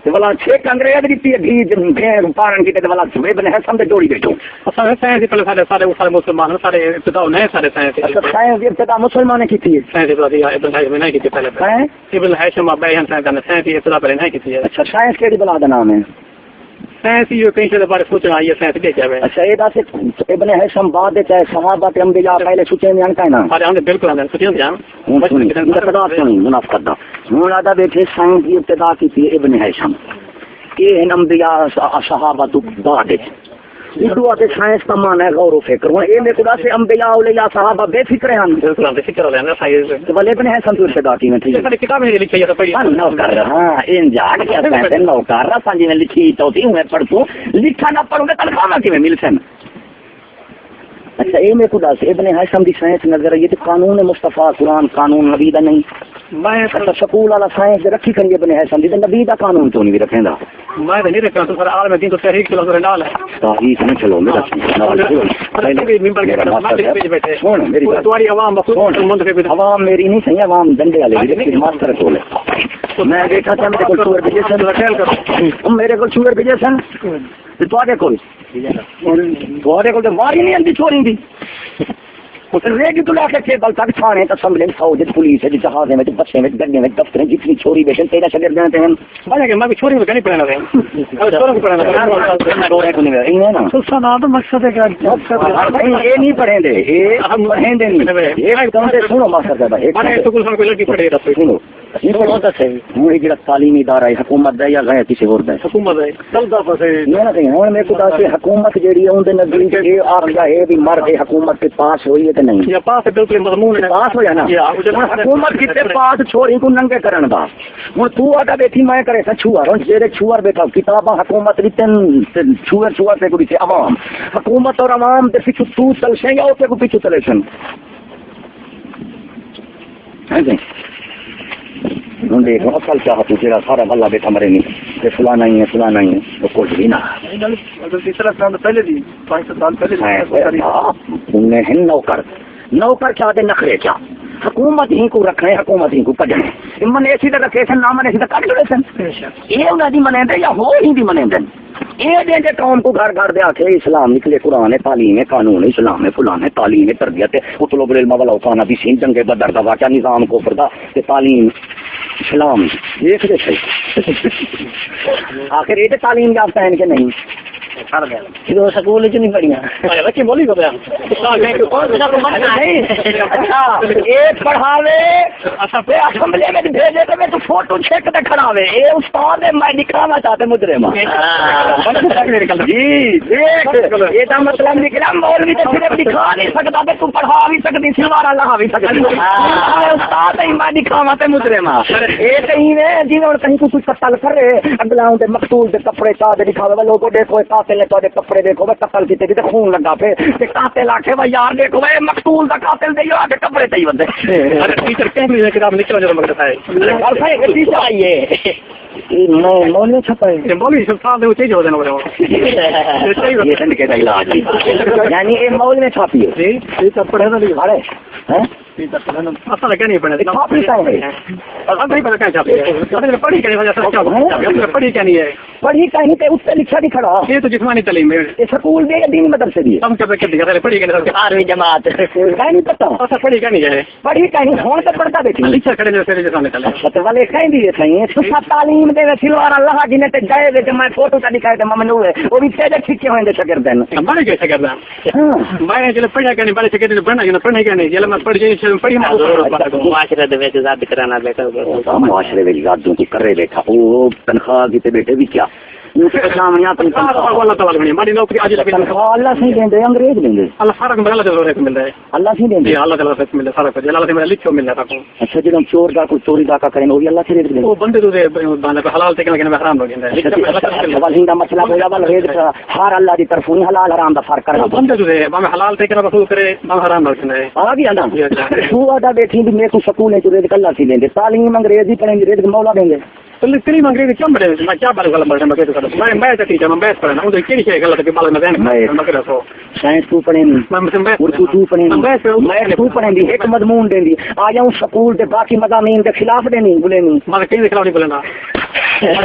تے والا چھ انگریز دیتی ہے بھی بھین پارن کی تے والا ابن حسم تے جوڑی بیٹھو اصل سائنس پہلے سارے مسلمان سارے ابتدا نہیں سارے سائنس سائنس دی ابتدا مسلمان نے کی تھی سائنس ابن ہاشم نے کی تھی پہلے ابن ہاشم بیان سائنس کی ابتدا پہلے نہیں کی تھی اچھا سائنس کیڑی بلا دا نام ہے سائنس یہ کہیں سے بارے سوچنا یہ سائنس دے جاوے اچھا یہ دس ابن حسم بعد دے چاہے صحابہ تے انبیاء پہلے سوچے نہیں انکا ہے نا ارے ہم بالکل اندر سوچیں جان ابتدا سنی منافقت دا ہن آدا بیٹھے سائنس دی ابتدا کی تھی ابن حسم یہ ہیں انبیاء صحابہ تو بعد اردو آتے سائنس کا معنی ہے غور و فکر ہوں یہ میرے خدا سے انبیاء اولیاء صحابہ بے فکر ہیں بالکل بے فکر ہوتے ہیں سائنس تو بلے ابن حسن تو ابتدا کی میں ٹھیک ہے کتاب میں لکھی ہے تو پڑھی نوکر ہاں ان جان کیا کہتے ہیں نوکر رہا پانچ میں لکھی تو تھی میں پڑھتوں لکھا نہ پڑھوں گا تنخواہ کی میں مل سن اچھا یہ میرے خدا سے ابن حسن دی سائنس نظر آئی تو قانون مصطفیٰ قرآن قانون نبی دا نہیں میں سکول والا سائنس رکھی کریے ابن حسن دی نبی دا قانون کیوں نہیں رکھیں گا میں نہیں رکھا تو سر عالم دین تو تحریک چلو تو نال ہے تحریک نہ چلو میرا تمہاری عوام عوام میری نہیں صحیح عوام ڈنڈے والے ماسٹر کو لے میں دیکھا تھا میرے کو چور بھیجے سن میرے کو چور بھیجے سن تھوڑے کو ماری نہیں آتی چوری دی ریڈی تو لا کے ٹیبل تک تھانے اسمبلی فوج پولیس جہاز میں بسیں میں گڈے میں دفتر جتنی چوری بیٹھے تیرا شگر دیتے ہیں بنے کہ میں بھی چوری میں نہیں پڑھنا ہے چوروں کو پڑھنا ہے نا سلسلہ تو مقصد ہے کہ یہ نہیں پڑھیں دے یہ ہم پڑھیں دے نہیں یہ کون سے سنو ماسٹر صاحب ایک سکول میں کوئی لڑکی پڑھے گا سنو یہ بہت اچھا ہے وہ ایک تعلیمی ادارہ ہے حکومت ہے یا غیر کسی اور ہے حکومت ہے چلتا پسے میں نہ کہیں ہوں میں خدا سے حکومت جیڑی ہے ان دے نزدیک یہ آخیا ہے بھی مرد حکومت کے پاس ہوئی ہے کہ نہیں یا پاس بالکل مضمون ہے پاس ہو جانا حکومت کتے پاس چھوڑی کو ننگے کرن دا ہوں تو آتا بیٹھی میں کرے سا چھوار ہوں جیرے چھوار بیٹھا کتاباں حکومت دیتن چھوار پہ کو دیتے عوام حکومت اور عوام دے پیچھو تو چل سیں یا اوپے کو پیچھو چلے سن ہوں دیکھو اصل کیا تو تیرا سارا بھلا بیٹھا مرے نہیں کہ فلانا ہی ہے فلانا ہی ہے تو کچھ بھی نہ تیسرا سال پہلے دی 5 سال پہلے ہیں نوکر کیا دے نخرے کیا حکومت ہی کو رکھنے حکومت ہی کو کڈنے من ایسی تے رکھے سن نہ من ایسی تے کڈ لے سن یہ انہاں دی منیں دے یا ہو ہی دی منیں دے یہ دے دے قوم کو گھر گھر دے آکھے اسلام نکلے قرآن ہے تعلیم ہے قانون ہے اسلام ہے فلان ہے تعلیم ہے تربیت ہے اطلب العلم والاوطان بھی سین جنگ بدر دا واقعہ نظام کو فردا تے تعلیم اسلام دیکھ دے صحیح آخر یہ تعلیم یافتہ ہیں کہ نہیں جو سکول چ نہیں پڑھیاں لکی بولی کو پڑھاوے اسمبلی میں بھیجے تو فوٹو چھک کے کھڑاوے اے استاد میں دکھانا چاہتے مجرم جی یہ تو مطلب نکلا مولوی تو صرف دکھا نہیں سکتا تے تو پڑھا بھی سکتی سلوار لہا بھی سکتی استاد میں دکھاوا تے مجرم اے کہیں میں جی اور کہیں کو کچھ قتل کر رہے اگلا دے مقتول دے کپڑے چاہ دے دکھاوے لوگوں دیکھو قاتل نے تو کپڑے دیکھو قتل کیتے تے خون لگا پہ تے قاتل آکھے وا یار دیکھو اے مقتول دا قاتل دے یار دے کپڑے تے ہی وندے ٹیچر کہیں بھی کتاب نکل جو مگر ہے اور صحیح ٹیچر آئیے مولوی چھپائے مولوی سب دے چیز ہو جانا یہ سند کے علاج یعنی یہ مولوی چھاپی ہے جی ٹیچر پڑھے نہ ہڑے ہیں اصل کیا نہیں پڑھے چھاپی کا ہے اصل نہیں پڑھا کیا چھاپی پڑھی کیا وجہ سے کیا پڑھی کیا نہیں ہے پڑھی کہیں تے اس پہ لکھا نہیں کھڑا یہ تو جسمانی تعلیم ہے یہ سکول دے دینی مدرسے دی ہم کیا کہ پڑھی کیا نہیں 8ویں جماعت کہیں نہیں پتہ اصل پڑھی کیا نہیں ہے پڑھی کہیں ہون تے پڑھتا بیٹھی لکھا کھڑے نے پھر جسمانی تعلیم اچھا والے کہیں دی ہے سب تعلیم دے سلوار اللہ جی نے تے جائے وچ میں فوٹو تا دکھائے تے ممنوع ہے وہ بھی تے ٹھیک ہوندے شاگرد ہیں بڑے کے شاگرد ہیں میں جے پڑھا کہ نہیں بڑے شاگرد پڑھنا کہ پڑھنے کہ نہیں جے میں پڑھ جے پڑھی معاشرے دے وچ ذات کرانا بیٹھا معاشرے وچ ذات تو کرے بیٹھا او تنخواہ کی تے بیٹے بھی کیا اللہ تعالی ماری نوکری اج تک اللہ سے دیندے انگریز دیندے اللہ فرق میں اللہ دے مل رہا ہے اللہ سے دیندے اللہ تعالی سے مل رہا ہے اللہ سے مل لکھو مل رہا ہے اچھا جب چور دا کوئی چوری دا کا کرے وہ بھی اللہ سے دیندے وہ بندے تو بندے حلال تے کہ حرام ہو جندا ہے ولی دا مطلب ہے ول ریز ہر اللہ دی طرف حلال حرام دا فرق کرنا بندے تو میں حلال تے کہ رسول کرے میں حرام ہو جندا ہے آ گیا نا تو ادا بیٹھی بھی میں کو سکول ہے جو اللہ سے دیندے تعلیم انگریزی پڑھیں گے مولا دیں گے تری منگری کیوں بڑے میں کیا بار غلط بڑھنا میں ٹیچر میں بیس پڑھنا مجھے کیڑی ہے غلط کہ بال میں دین مگر سو سائنس کو پڑھیں میں اردو تو پڑھیں میں تو پڑھیں دی ایک مضمون دیں دی آ جاؤں سکول تے باقی مضامین کے خلاف دینی بولے نہیں میں کہیں خلاف نہیں بولنا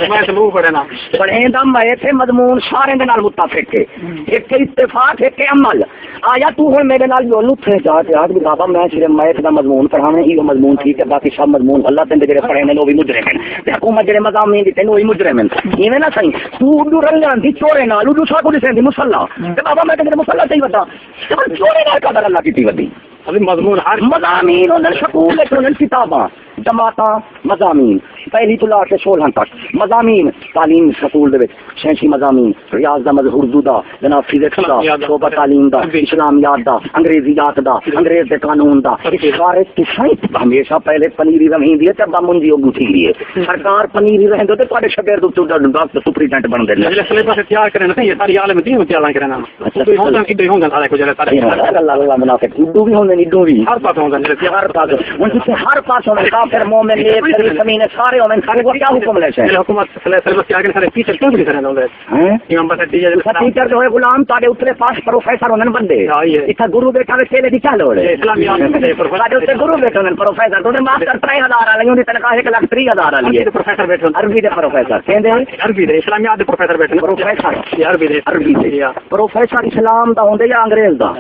میں تو پڑھنا پڑھیں دا میں تے مضمون سارے دے نال متفق ہے ایک اتفاق ہے کہ عمل آیا تو ہن میرے نال جو لو تھے جا کے آج بابا میں صرف میتھ دا مضمون پڑھاویں یہ مضمون ٹھیک ہے باقی سب مضمون اللہ تے جڑے پڑھے نے وہ بھی مجرم ہیں تے حکومت جڑے مضامین دی تینوں وہی مجرم ہیں ایویں نہ صحیح تو اردو رنگان دی چورے نال اردو سا کو دسیں دی مصلا تے بابا میں تے مصلا صحیح بتا چورے نال قدر اللہ کی ودی ابھی مضمون ہر مضامین انہاں سکول وچ انہاں کتاباں جماعتاں مضامین پہلی تو لا کے 16 تک مضامین تعلیم سکول دے وچ 86 مضامین ریاض دا مذہب اردو دا جناب فزکس دا شعبہ تعلیم دا اسلامیات دا انگریزیات دا انگریز دے قانون دا سارے سائنس ہمیشہ پہلے پنیری زمین دی تے بامن جی اگو تھی ہے سرکار پنیری رہندے تے تواڈے شاگرد تو ڈاکٹر سپرینٹینڈنٹ بن دے نے سلیبس تیار کرنا تے یہ ساری عالم دی تیار کرنا تو ہوندا کہ ہوندا سارے کو جڑا سارے اللہ اللہ منافق اردو بھی ہوندے نہیں دو بھی ہر پاس ہوندا ہر پاس ان سے ہر پاس ہوندا کافر مومن نیک زمین سارے ہوندے سارے کو کیا حکم لے سے حکومت سلیبس تیار کرنے سارے ٹیچر کیوں نہیں کرنا ہوندا ہیں امام بس ٹیچر جو ہے غلام تاڑے اترے پاس پروفیسر ہوندے بندے ایتھا گرو بیٹھا وے کیلے دی چا لوڑ ہے اسلامیات دے پروفیسر گرو بیٹھے ہوندے پروفیسر تو ماسٹر 3000 والی ہوندی تنخواہ 1,30,000 والی ہے پروفیسر بیٹھے عربی دے پروفیسر کہندے عربی دے اسلامیات دے پروفیسر بیٹھے پروفیسر عربی دے پروفیسر اسلام دا ہوندے یا انگریز دا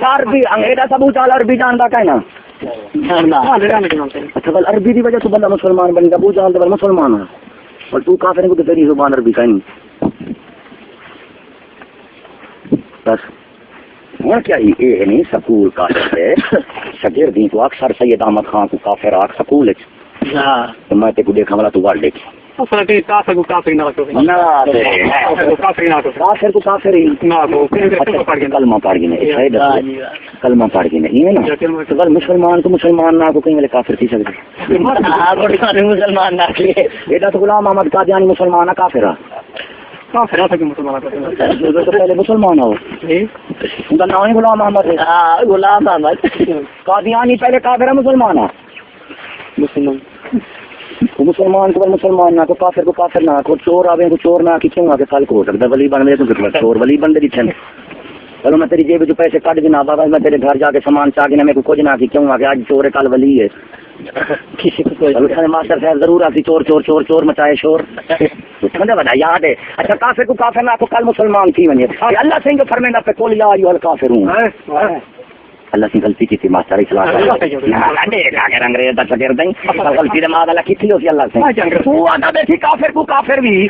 عربی انگریزا سب عربی جاندا کہنا اچھا بل عربی دی وجہ سے بندہ مسلمان بن گیا ابو جان دے مسلمان ہے اور تو کافر کو تیری زبان عربی کہیں بس ہوں کیا یہ نہیں سکول کا ہے شاگردی کو اکثر سید احمد خان کو کافر آکھ سکول تو میں تے کو دیکھا والا تو وال دیکھ کافر کو کافر نہ کلمہ پڑھ گئے کلمہ پڑھ گئے نہیں ہے نا مسلمان کو مسلمان نہ کو کہیں والے کافر تھی سکتے مسلمان نہ یہ تو غلام احمد قادیانی مسلمان ہے کافر پہلے مسلمان ہو ان کا نام ہی غلام احمد ہے غلام احمد قادیانی پہلے کافر ہے مسلمان ہے مسلمان کو مسلمان نہ کو کافر نہ کو چور آوے کو چور نہ کیوں آ کے کل کو ہو سکتا ولی بن گئے تو چور ولی بن دے چھن چلو میں تیری جیب جو پیسے کٹ دینا بابا میں تیرے گھر جا کے سامان چاہ کے میں کو کچھ نہ کیوں آ کے آج چور ہے کل ولی ہے کسی کو ماسٹر صاحب ضرور آتی چور چور چور چور مچائے شور بڑا یاد ہے اچھا کافر کو کافر نہ کو کل مسلمان تھی ونی اللہ سے فرمائے پہ کول یا ایھا الکافرون اللہ سے غلطی کی تھی ماسٹر اصلاح اگر انگریز کا شاگرد نہیں غلطی دے ماں اللہ کی ہوتی اللہ سے تو آتا بیٹھی کافر کو کافر بھی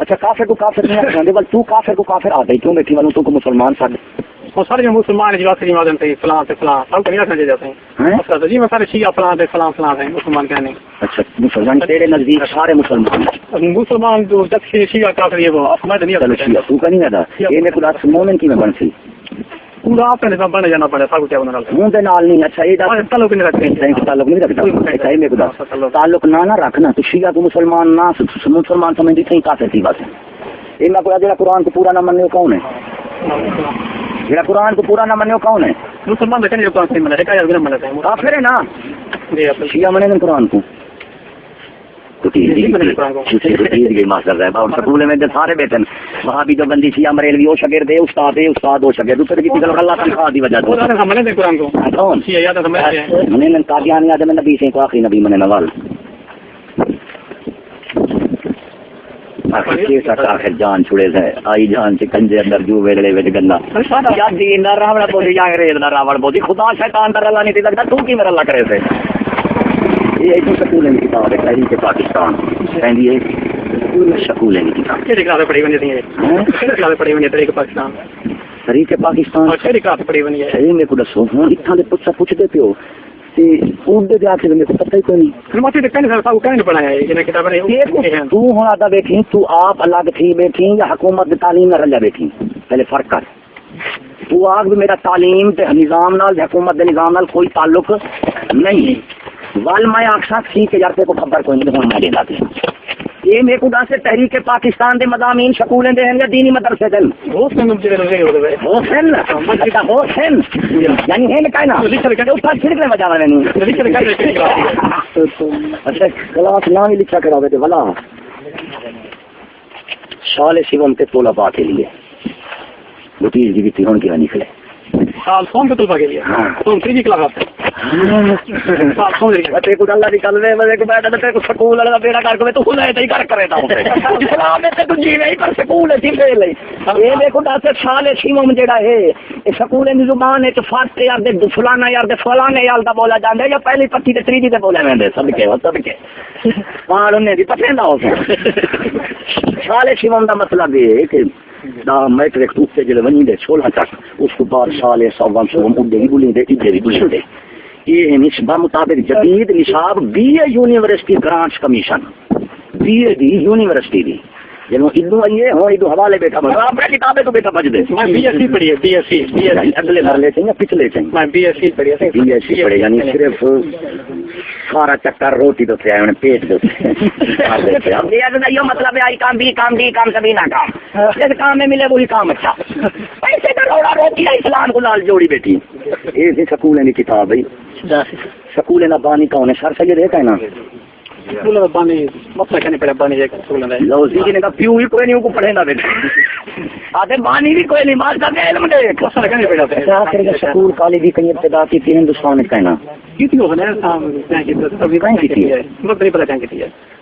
اچھا کافر کو کافر نہیں آتے بل تو کافر کو کافر آتا ہی کیوں بیٹھی والوں تو کو مسلمان سارے وہ سارے جو مسلمان ہیں جی واسطے سے فلاں سے فلاں سب کو نہیں سمجھے جاتے ہیں جی میں سارے شیعہ فلاں سے فلاں فلاں ہیں مسلمان کہنے اچھا مسلمان تیرے نزدیک سارے مسلمان مسلمان جو جب شیعہ کافر یہ وہ میں نہیں چلو شیعہ تو کا نہیں ادا یہ میں خدا مومن کی میں بن سی پورا آپ نے بن جانا پڑے سب کیا بنا منہ دے نال نہیں اچھا یہ تعلق نہیں رکھتے تعلق نہیں رکھتا اچھا میں خدا تعلق نہ رکھنا تو شیعہ کو مسلمان نہ مسلمان سمجھتی تھی کافر تھی بات یہ میں کوئی قرآن کو پورا نہ مننے کون ہے جڑا قرآن کو پورا نہ مننے کون ہے مسلمان دیکھنے جو قرآن سے منے کا یا منتے ہیں کافر ہے نا شیعہ منے قرآن کو ماسٹر صاحب اور سکول میں سارے بیٹھے وہاں بھی جو بندی شیعہ مریلوی وہ شاگرد ہے استاد وہ شاگرد دوسرے کی اللہ تنخواہ دی وجہ سے کون میں قادیانی آدم نبی سے کو آخری نبی منے نوال آخر جان چھڑے سے آئی جان سے کنجے اندر جو ویلے ویلے گندا جی نہ راوڑ بودی یا انگریز نہ راوڑ بودی خدا شیطان در اللہ نہیں تھی لگتا تو کی میرا اللہ کرے سے یہ ایک سکول ہے کتاب ہے تحریک پاکستان کہندی ہے سکول ہے کتاب کیڑی کلاس پڑھی ونی ہے کیڑی کلاس پڑھی ونی ہے تحریک پاکستان تحریک پاکستان کیڑی کلاس پڑھی ونی ہے میں کو دسو ہن اتھاں دے پوچھدے پیو تے اردو دے آکھے میں کو پتہ ہی کوئی نہیں ماتے کہنے سر کہنے پڑھایا ہے یہ کتاب ہے تو ہن آتا بیٹھی تو آپ الگ تھی بیٹھی یا حکومت تعلیم نہ رلیا بیٹھی پہلے فرق کر تو آگ بھی میرا تعلیم تے نظام نال حکومت دے نظام نال کوئی تعلق نہیں وال میں آخسا تھی کہ یار کو خبر کوئی نہیں میں دے داتی یہ میرے کو دس تحریک پاکستان دے مضامین سکولیں دے ہیں یا دینی مدرسے دے حسین یعنی ہے نا کہنا اچھا کلاس نہ بھی لکھا کرا دے والا شال شیوم کے طلباء کے لیے لطیف جی کی ہون کیا نکلے سال فون کے طلباء کے لیے تو تیجی کلاس آتے اللہ کی گل ہے سکول والا بیڑا کر کے تو کر اسلام جی نہیں پر سکول یہ دیکھو دس سال شیوم جہاں ہے یہ سکول زبان ہے فرق یار دے فلانا یار دے فلانے یار دا بولا جاتا ہے یا پہلی پچی تے تریجی تے بولے وے سب کے پہاڑ انہیں دی پتہ نہ ہو سال شیوم دا مطلب یہ ہے کہ میٹرک سے جلے ونی دے 16 تک اس کو بعد سال سوام شوم اڈے بھی بولیں دے اڈے بھی بولیں دے یہ نسبہ مطابق جدید نصاب B A university grants commission B A دی یونیورسٹی دی جنو ادو آئیے ہوں ادو حوالے بیٹھا بس آپ کتابیں تو بیٹھا بج دے میں بی ایس سی پڑھی ہے بی ایس سی اگلے مرلے سے یا پچھلے سے میں بی ایس سی پڑھی ہے بی ایس سی پڑھی یعنی صرف سارا چکر روٹی تو تھے انہیں پیٹ دو یہ مطلب ہے کام بھی کام دی کام سبھی نہ کام جس کام میں ملے وہی کام اچھا پیسے کا روڑا روٹی اسلام کو لال جوڑی بیٹھی یہ سی سکول کی کتاب ہے سکول نہ بانی کون ہے سر سید ہے کہنا بانی مطلب کہنے پڑے بانی لو جی نے کہا پیو ہی کوئی نہیں کو پڑھے نہ بیٹھے آتے بانی بھی کوئی نہیں ماسٹر کا علم دے کہنے پڑے آخر کے سکول کالج کی کہیں ابتدا کی تھی ہندوستان میں کہنا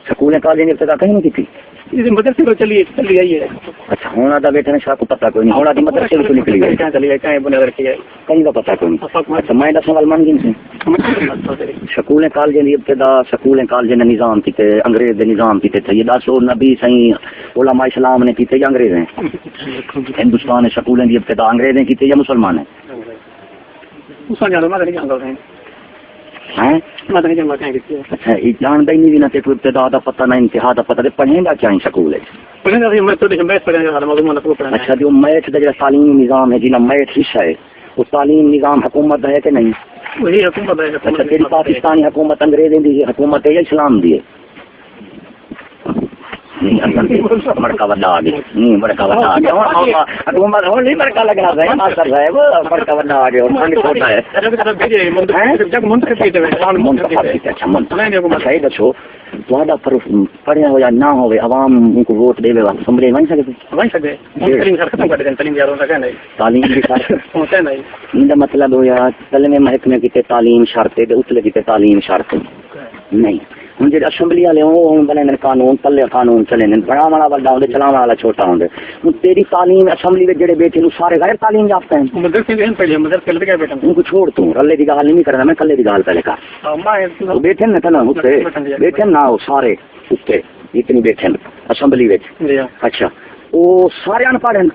سکول کالج نے ابتدا کہیں نہیں کی تھی مدرسے تو چلی آئی ہے اچھا ہونا تھا بیٹھے نے شاہ کو پتا کوئی نہیں ہونا تھی مدرسے تو نکلی گئی چلی گئی کہیں بنیاد رکھی ہے کہیں کا پتا کوئی نہیں اچھا میں دس سوال مان گن سے سکول کالج نے ابتدا سکول کالج نے نظام کیتے انگریز دے نظام کیتے تھے یہ دس نبی صحیح علماء اسلام نے کیتے یا انگریز ہیں ہندوستان نے سکولیں دی ابتدا انگریز نے کیتے یا مسلمان ہیں اچھا جانتا ہی نہیں کوئی ابتدا کا پتہ نہ انتہا کا پتہ پڑھیں گا کیا سکول اچھا جو میتھ کا تعلیمی نظام ہے جنہیں میتھ حصہ ہے وہ تعلیم نظام حکومت ہے کہ نہیں وہی حکومت ہے اچھا تیری پاکستانی حکومت انگریزیں دی حکومت ہے یا اسلام دی ہے بڑکا وڈا آ گیا نہیں بڑکا وڈا آ گیا حکومت ہوں نہیں بڑکا لگنا ہے ماسٹر صاحب بڑکا وڈا آ گیا اور چھوٹا ہے صحیح دسو تھوڑا پڑھیا ہو یا نہ ہو عوام کو ووٹ دے اسمبلی بن سکتے تعلیم کا مطلب ہو یا پہلے محکمے کی تعلیم شرط اتلے کی تعلیم شرط نہیں ہوں جی اسمبلی والے ہوں بنے قانون تلے قانون چلے بڑا والا بڑا ہوں چلانے والا چھوٹا ہوں ہوں تیری تعلیم اسمبلی میں جڑے بیٹھے سارے غیر تعلیم یافتہ ہیں ان کو چھوڑ تو رلے کی گال نہیں کرنا میں کلے کی گال پہلے کر بیٹھے نا اتنے بیٹھے نا وہ سارے اتنے اتنی بیٹھے اسمبلی اچھا وہ سارے ان پڑھ ہیں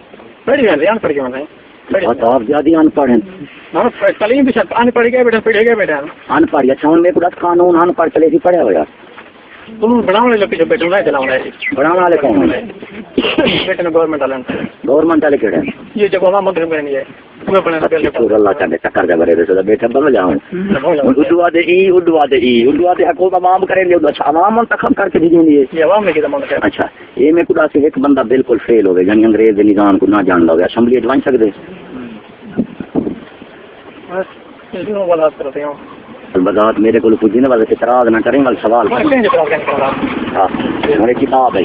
زیادہ ان پڑھ ہیں تعلیم بھی ان پڑھ گئے بیٹا پڑھے گئے بیٹا ان پڑھ اچھا ہوں میرے کو قانون ان پڑھ چلے پڑھیا ہوا بنا والے کون گورنمنٹ والے کہڑے یہ جگہ مندر میں نہیں ہے اللہ چاہے چکر جا بڑے بیٹھے بدل جاؤں اردو آدھے حکومت عوام کریں گے عوام منتخب کر کے بھیجیں گے اچھا یہ میں خدا سے ایک بندہ بالکل فیل ہو گیا یعنی انگریز نظام کو نہ جان لو گے اسمبلی بن سکتے بذات میرے کو پوچھی نا بس اعتراض نہ کریں بل سوال ہاں میری کتاب ہے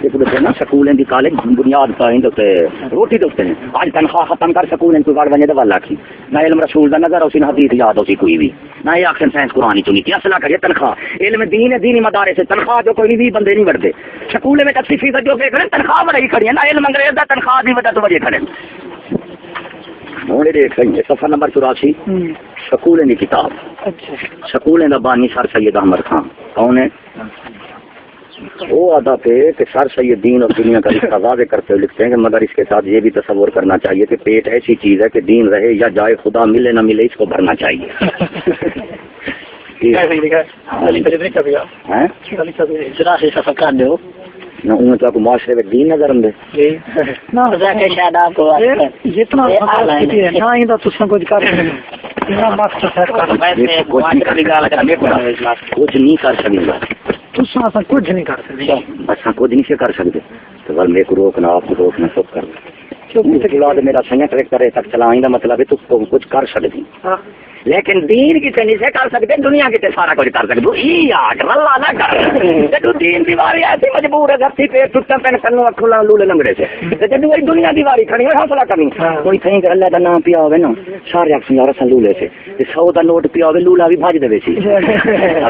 ایک دوسرے نا سکولیں دی کالج بنیاد پہ روٹی دے آج تنخواہ ختم کر سکولیں کوئی گڑ بنے تو ول آخی نہ علم رسول کا نظر اسی حدیث یاد ہوتی کوئی بھی نہ یہ آخر سائنس قرآن چنی تھی اصلا کریے تنخواہ علم دین ہے دینی مدارے سے تنخواہ جو کوئی بھی بندے نہیں بڑھتے سکول میں 80% جو کھڑے تنخواہ بڑی کھڑی ہے نہ علم انگریز کا تنخواہ کی وجہ تو بڑے کھڑے ہوں دیکھ رہی ہے صفحہ نمبر 84 سکولیں کی کتاب سکولیں کا بانی سر سید احمد خان کون ہے وہ آدھا پہ کہ سر سید دین اور دنیا کا رشتہ واضح کرتے ہوئے لکھتے ہیں کہ مگر اس کے ساتھ یہ بھی تصور کرنا چاہیے کہ پیٹ ایسی چیز ہے کہ دین رہے یا جائے خدا ملے نہ ملے اس کو بھرنا چاہیے نہ ان تو معاشرے میں دین نظر آتے کچھ نہیں کر سکیں گا کچھ نہیں کر سکتے اچھا کچھ نہیں سے کر سکتے تو بل میرے کو روکنا آپ کو روکنا سب کرنا میرا سنگا ٹریکٹر تک چلائیں کا مطلب ہے تو کچھ کر سکتی لیکن دین کی نہیں سے کر سکتے دنیا کی سارا کچھ کر سکتے جدو دین دیواری ایسی مجبور ہے دھرتی پہ ٹوٹا پین کرنو کھلا لولے لنگڑے سے جدو وہی دنیا دیواری کھڑی ہے حوصلہ کرنی کوئی کہیں کہ اللہ کا نام پیا ہوئے نا سارے آخر یار اصل لولے سے 100 کا نوٹ پیا ہوئے لولا بھی بھاج دے سی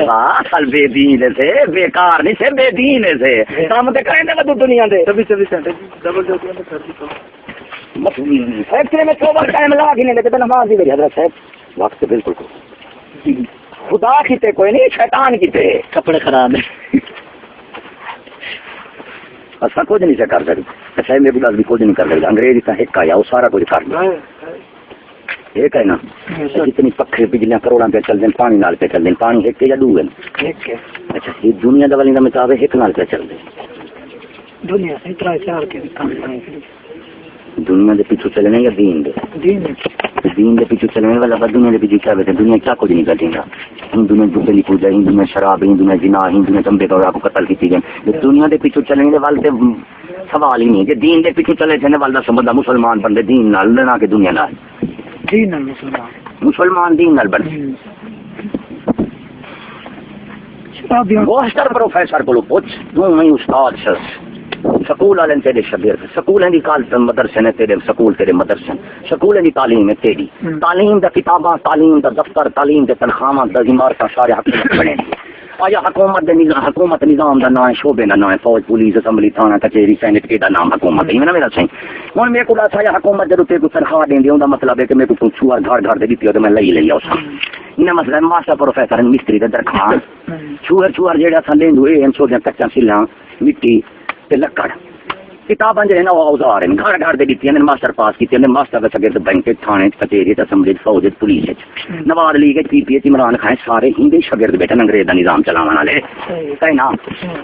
اصل بے دین سے بیکار نہیں سے بے دین سے کام تو کریں گے دنیا دے فیکٹری میں 24 ٹائم لگا کے نہیں لیتے نماز ہی میری حضرت صاحب وقت بالکل خدا کیتے کوئی نہیں شیطان کیتے کپڑے خراب ہے ایسا کچھ نہیں سے کر سکتے ایسا میرے کو بھی کچھ نہیں کر سکتا انگریز کا ایک آیا وہ سارا کچھ کر لیا ایک ہے نا جتنی پکھے بجلیاں کروڑوں پہ چل دیں پانی نال پہ چل دیں پانی ایک یا دو ہے اچھا یہ دنیا دوالی کا مطابق ایک نال پہ چل دیں دنیا اتنا چار کے دنیا کے پیچھے چلنے یا دین کے پیچھے چلنے والا دنیا کے پیچھے کیا بیٹھے دنیا کیا کچھ نہیں کرے گا ہندو میں جھوٹے کی پوجا ہندو میں شراب ہندو میں جنا ہندو میں تمبے کا کو قتل کی گئے دنیا کے پیچھے چلنے والے سوال ہی نہیں کہ دین کے پیچھے چلے جانے والا سمجھا مسلمان بندے دین نال نہ کہ دنیا نال دین مسلمان دین نال بندے ماسٹر پروفیسر کو پوچھ تو میں استاد شخص سکول والے تیرے شاگرد سکول ہیں کال مدرسے نے تیرے سکول تیرے مدرسے سکول کی تعلیم ہے تیری تعلیم دا کتاباں تعلیم دا دفتر تعلیم دے تنخواہ دا عمارتاں سارے حکومت بنے آیا حکومت نظام دا نام شعبے دا نام فوج پولیس اسمبلی تھانہ کچہری سینٹ کے دا نام حکومت ہے نا میرا صحیح ہوں میرے کو آیا حکومت جب تے کو تنخواہ دیں گے ان مطلب ہے کہ میرے کو چوہر گھر گھر دے دیتی ہو تو میں لئی لیا اس انہیں مسئلہ ماسٹر پروفیسر مستری دے درخواں چوہر جہاں تھا لیں ہوئے ان چھوٹیاں کچا سلاں مٹی لکڑ کتاباں جو ہے نا وہ اوزار ہیں گھر گھر دے دیتی ہیں ماسٹر پاس کی ماسٹر شاگرد بینک تھانے کچہری اسمبلی فوج پولیس نواز لیگ پی پی ایچ عمران خان سارے ہندی شاگرد بیٹھے انگریز کا نظام چلاون والے کہ نا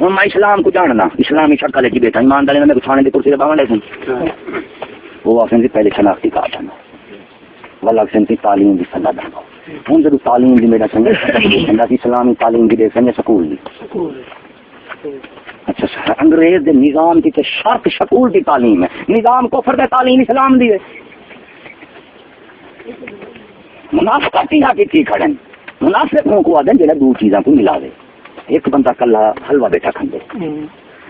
ہوں میں اسلام کو جاننا اسلامی شکل چ بیٹھا ایمانداری میں تھانے کی کرسی لگا لے سن وہ آخر سے پہلے شناختی کارڈ ہے والا آخر سے تعلیم کی سلا دینا ہوں جب تعلیم کی میرا سنگا اسلامی تعلیم کی دیکھ سکیں سکول کی اچھا انگریز دے نظام کی شرط سکول کی تعلیم ہے نظام کفر دے تعلیم اسلام دی ہے منافقت کی کھڑے منافق کو آدھے جڑا دو چیزاں کو ملا دے ایک بندہ کلا حلوہ بیٹھا کھندے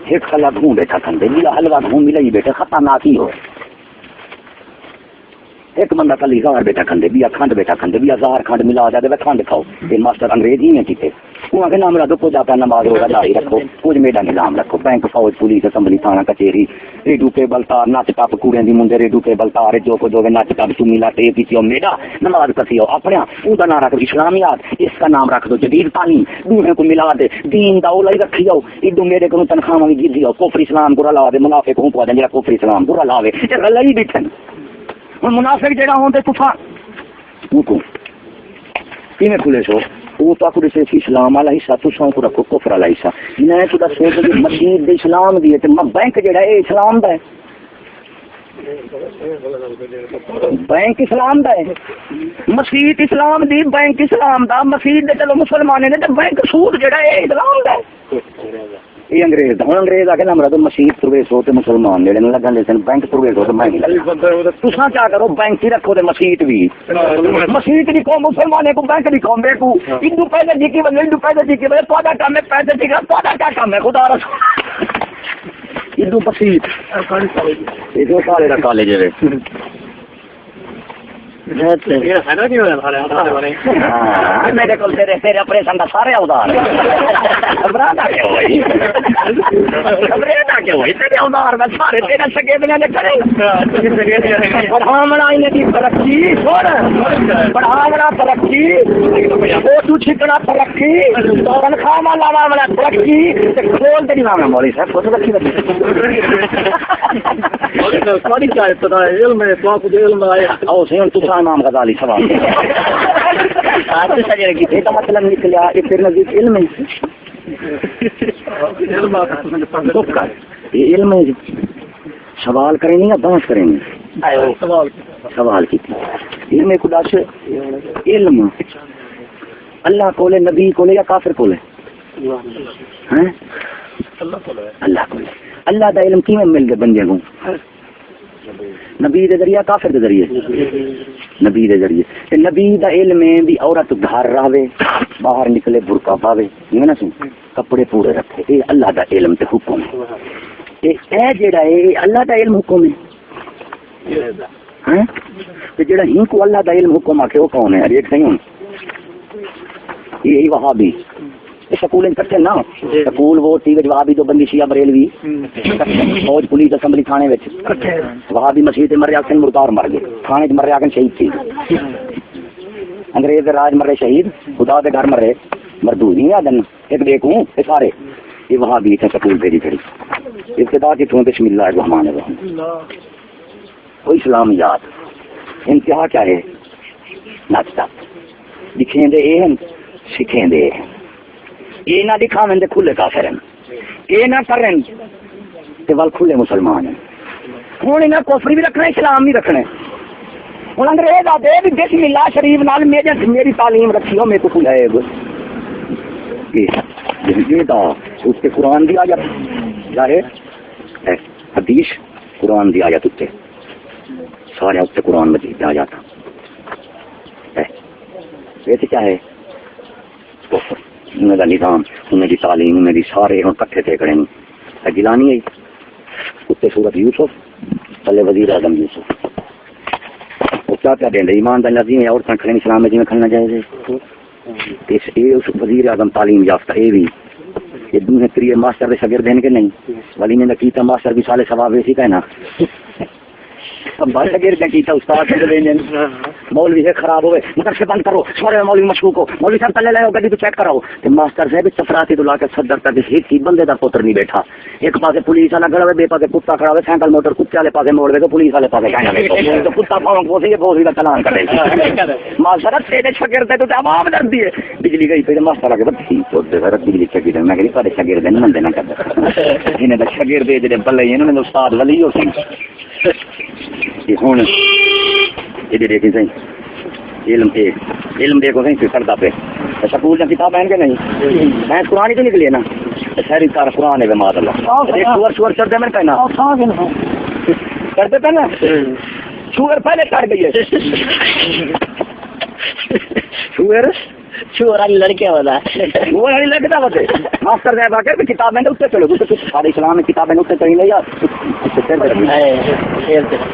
ایک کلا گھوں بیٹھا کھندے ملا حلوہ گھوں ملا ہی بیٹھا خطرناک ہی ہو ایک بندہ کلی ہزار بیٹا کھندے بھی کھنڈ بیٹا کھندے بھی 1000 کھنڈ ملا جاتے کھنڈ کھاؤ یہ ماسٹر انگریز ہی نہیں کیتے وہاں کے نام رکھو کچھ آتا نماز روزہ جاری رکھو کچھ میڈا نظام رکھو بینک فوج پولیس اسمبلی تھانہ کچہری ریڈو کیبل تار نچ ٹپ کوڑے دی منڈے ریڈو کیبل تار جو کو جو نچ ٹپ چمی لاٹے پیچھے میڈا نماز پڑھی اپنے وہ نام رکھ اسلامیات اس کا نام رکھ دو جدید تعلیم دوسرے کو ملا دے دین دا اولا ہی رکھی جاؤ ادو میرے کو تنخواہ بھی گری جاؤ کوفر اسلام برا لا دے منافق ہوں پوا دیں جا کوفر اسلام برا لاوے یہ گلا ہی بیٹھے ہوں منافق جہاں ہوتے طوفان کیویں کھلے سو وہ تو آپ اسلام والا حصہ تو کو رکھو کفر والا حصہ میں تو سوچ مسجد اسلام دی ہے بینک جہاں ہے اسلام دا ہے بینک اسلام دا ہے مسجد اسلام دی بینک اسلام دا مسجد چلو مسلمان نے تے بینک سود جڑا ہے اسلام دا ہے یہ انگریز ہوں انگریز آ کے نام رکھو مسجد پرویش ہو تو مسلمان جڑے لگن دے سن بینک پرویش ہو تو میں تساں کیا کرو بینک ہی رکھو تے مسجد بھی مسجد دی قوم مسلمانے کو بینک دی قوم دیکھو ہندو پیسے جی کی بندے ہندو پیسے جی کی بندے تہاڈا کام ہے پیسے جی کا تہاڈا کیا کام ہے خدا رسول ہندو مسجد یہ جو سارے دا کالج ہے میرے کو تیرے آپریشن کا سارے ادار گھبراہٹ ہوئی تیرے ادار میں سارے تیرے سگیدیاں نے کرے پڑھاونا انہیں کی ترقی پڑھاونا ترقی فوٹو چھکنا ترقی تنخواہ لانا ترقی کھول تیری ماں مولی صاحب فوٹو رکھی امام غزالی سوال کا مطلب نکلیا یہ پھر نزدیک علم ہے یہ علم ہے سوال کریں گے یا بحث کریں گے سوال کی علم خدا سے علم اللہ کو لے نبی کو لے یا کافر کو لے اللہ کو لے اللہ دا علم کی میں مل گئے بندے کو نبی دے ذریعہ کافر دے ذریعے نبی دے ذریعے نبی دا علم میں بھی عورت گھر رہے باہر نکلے برقع پاوے نا سن کپڑے پورے رکھے یہ اللہ دا علم تے حکم ہے اے جڑا ہے اللہ دا علم حکم ہے ہیں تے جڑا ہن کو اللہ دا علم حکم آکھے وہ کون ہے ایک صحیح ہوں یہی وہابی سکول کٹھے نہ سکول وہ ٹی وچ وہابی تو بندی شیعہ بریلوی فوج پولیس اسمبلی تھانے وچ وہابی مسجد مرے آکھن مردار مر گئے تھانے مرے آکھن شہید تھی انگریز دے راج مرے شہید خدا دے گھر مرے مردود نہیں آدن ایک دیکھوں یہ سارے یہ وہابی تھے سکول بھیجی کھڑی ابتدا کی تھوں بسم اللہ الرحمن الرحیم وہ اسلامیات انتہا کیا ہے نچتا دکھیں دے اے سکھیں دے یہ نہ دکھاویں دے کھلے کافر ہیں یہ نہ کریں تے ول کھلے مسلمان ہیں ہوں انہیں کفر بھی رکھنا اسلام بھی رکھنا ہوں انگریز آتے بھی بسم اللہ شریف نال میری تعلیم رکھی ہو میرے کو کھلا ہے یہ دا اس کے قرآن دی آیت ظاہر حدیث قرآن دی آیت اتنے سارے اس سے قرآن مجید آ جاتا ویسے کیا ہے کفر انہیں کا نظام انہیں کی تعلیم انہیں کی سارے ہوں کٹھے تھے کریں گیلانی ہے اتنے صورت یوسف پہلے وزیر اعظم یوسف وہ کیا کیا دیں ایمان دن لازمی ہے عورتیں کھڑے اسلام میں جی میں کھلنا چاہیے اس وزیر اعظم تعلیم یافتہ یہ بھی یہ دوسرے تریے ماسٹر کے شاگرد ہیں کہ نہیں ولی نے کیتا ماسٹر بھی سالے ثواب ایسی کہنا استاد مولوی سے خراب ہوئے مدرسے بند کرو سورے مولوی مشکوک ہو مولوی صاحب پہلے لائے گڈی تو چیک کراؤ تو ماسٹر صاحب سفراتی تو لا کے صدر تک ایک ہی بندے کا پوتر نہیں بیٹھا ایک پاسے پولیس والا کھڑا ہوئے بے پاسے کتا کھڑا ہوئے سائیکل موٹر کتے والے پاسے موڑ دے پولیس والے پاسے تو کتا پاؤں بہت کا چلان کرے ماسٹر تیرے شاگرد تو عوام ڈرتی ہے بجلی گئی پھر ماسٹر آ کے بجلی چکی میں کہ سارے شاگرد نہیں دینا کرتا انہیں شاگرد جڑے بلے انہوں نے استاد ولی ہو سی ہوں یہ دیکھیں صحیح علم دیکھو صحیح کرتا پہ سکول میں کتاب ہے کہ نہیں میں قرآن ہی تو نکلی ہے نا شہری کار قرآن ہے ماد اللہ شور چڑھتے میں کہنا کرتے پہ نا شوگر پہلے کٹ گئی ہے شوگر شور والی لڑکیاں والا وہ والی لڑکتا ہوتے ماسٹر صاحب آ کے کتابیں اتنے چلو گے سارے اسلامی کتابیں اتنے چلی لے یار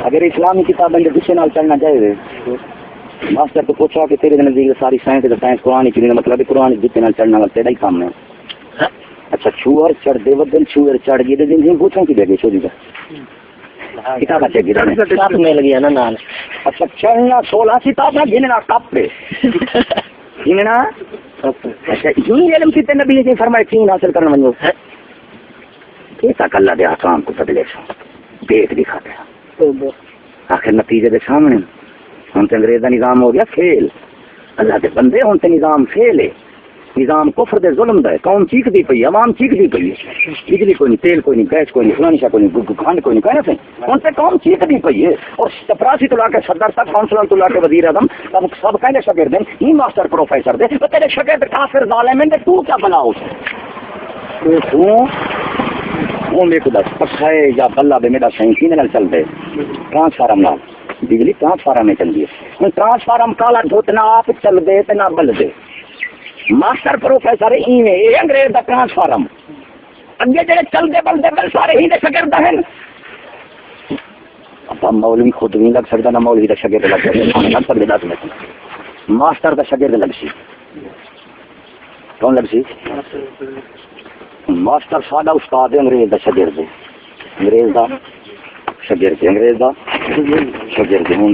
اگر اسلامی کتابیں دوسرے نال چلنا چاہیے ماسٹر تو پوچھا کہ تیرے نزدیک ساری سائنس قرآن کی مطلب قرآن جتنے نال چلنا والا تیرا ہی کام ہے اچھا چھوڑ چڑھ دے بدل چھوڑ چڑھ گئی دن پوچھوں کی دے گی چھوڑی کا کتاب اچھا مل گیا نا نال اچھا چلنا 16 کتابیں گننا کپڑے گننا اچھا یوں علم کتنے نبی نے فرمایا چین حاصل کرنا منو کیسا کلا دے کام کو بدلے دیکھ دکھاتے آخر نتیجے کے سامنے ہم تو انگریز کا نظام ہو گیا فیل اللہ کے بندے ہوں تو نظام فیل ہے نظام کفر دے ظلم دا ہے قوم چیخ دی پئی عوام چیخ دی پئی بجلی کوئی نہیں تیل کوئی نہیں گیس کوئی نہیں فلانی شاہ کوئی نہیں کھنڈ کوئی نہیں کہنا سہیں ان سے قوم چیخ دی پئی ہے اور چپراسی تو لا کے صدر تک کونسلر تو لا کے وزیر اعظم سب کہنے شاگرد ہیں ہی ماسٹر پروفیسر دے تو تیرے شاگرد کافر ظالم ہیں تو کیا بلا اسے تو میرے کو دس پکھائے یا بلا بے میرا سائن کی نال چل دے ٹرانسفارم نال بجلی ٹرانسفارم میں چل دی ہے ٹرانسفارم کالا دھوتنا آپ چل دے تے نہ بل دے ماسٹر پروفیسر یہ انگریز کا ٹرانسفارم اگے جڑے چلتے بلتے بل سارے ہی شاگرد ہیں اب مولوی خود نہیں لگ سکتا نہ مولوی کا شاگرد لگ سکتا ماسٹر کا شاگرد لگ سی کون لگ سی ماسٹر سادہ استاد انگریز کا شاگرد انگریز کا شاگرد انگریز کا شاگرد ہوں